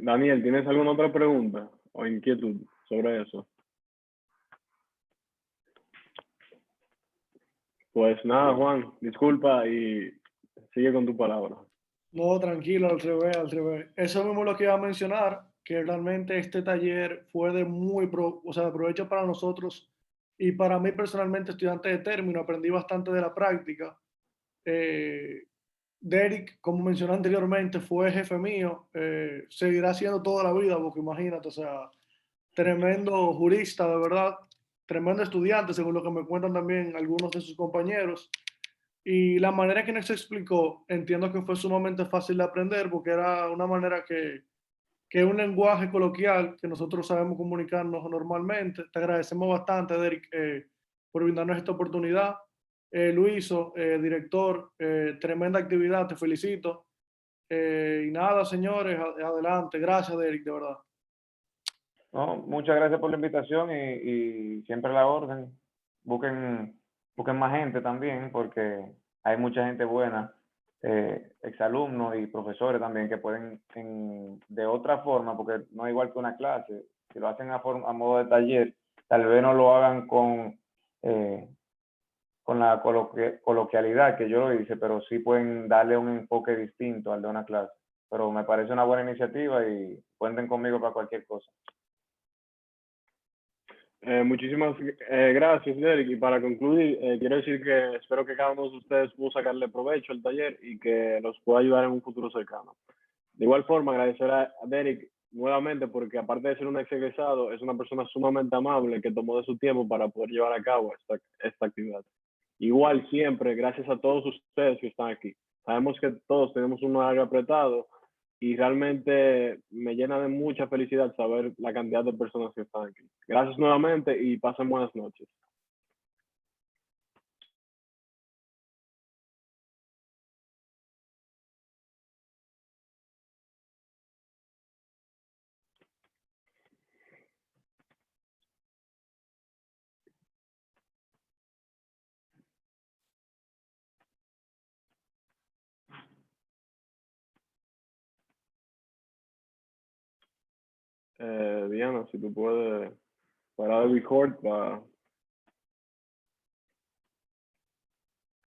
Daniel, ¿tienes alguna otra pregunta o inquietud sobre eso? Pues nada, Juan, disculpa y sigue con tu palabra. no, tranquilo, al revés, al revés. Eso mismo es lo que iba a mencionar, que realmente este taller fue de de provecho para nosotros y para mí personalmente, estudiante de término, aprendí bastante de la práctica. Derek, como mencioné anteriormente, fue jefe mío, seguirá siendo toda la vida, porque imagínate, o sea, tremendo jurista, de verdad, tremendo estudiante, según lo que me cuentan también algunos de sus compañeros. Y la manera en que nos explicó, entiendo que fue sumamente fácil de aprender, porque era una manera que es un lenguaje coloquial que nosotros sabemos comunicarnos normalmente. Te agradecemos bastante, Derek, por brindarnos esta oportunidad. Luiso, director, tremenda actividad, te felicito. Y nada, señores, adelante. Gracias, Derek, de verdad. No, muchas gracias por la invitación y siempre a la orden. Busquen más gente también, porque hay mucha gente buena, exalumnos y profesores también que pueden, de otra forma, porque no es igual que una clase, si lo hacen a modo de taller, tal vez no lo hagan con la coloquialidad que yo lo hice, pero sí pueden darle un enfoque distinto al de una clase. Pero me parece una buena iniciativa y cuenten conmigo para cualquier cosa. Muchísimas gracias, Derek. Y para concluir, quiero decir que espero que cada uno de ustedes pueda sacarle provecho al taller y que los pueda ayudar en un futuro cercano. De igual forma, agradecer a Derek nuevamente porque aparte de ser un ex egresado, es una persona sumamente amable que tomó de su tiempo para poder llevar a cabo esta actividad. Igual siempre, gracias a todos ustedes que están aquí. Sabemos que todos tenemos un horario apretado y realmente me llena de mucha felicidad saber la cantidad de personas que están aquí. Gracias nuevamente y pasen buenas noches. Diana, si tú puedes parar el record para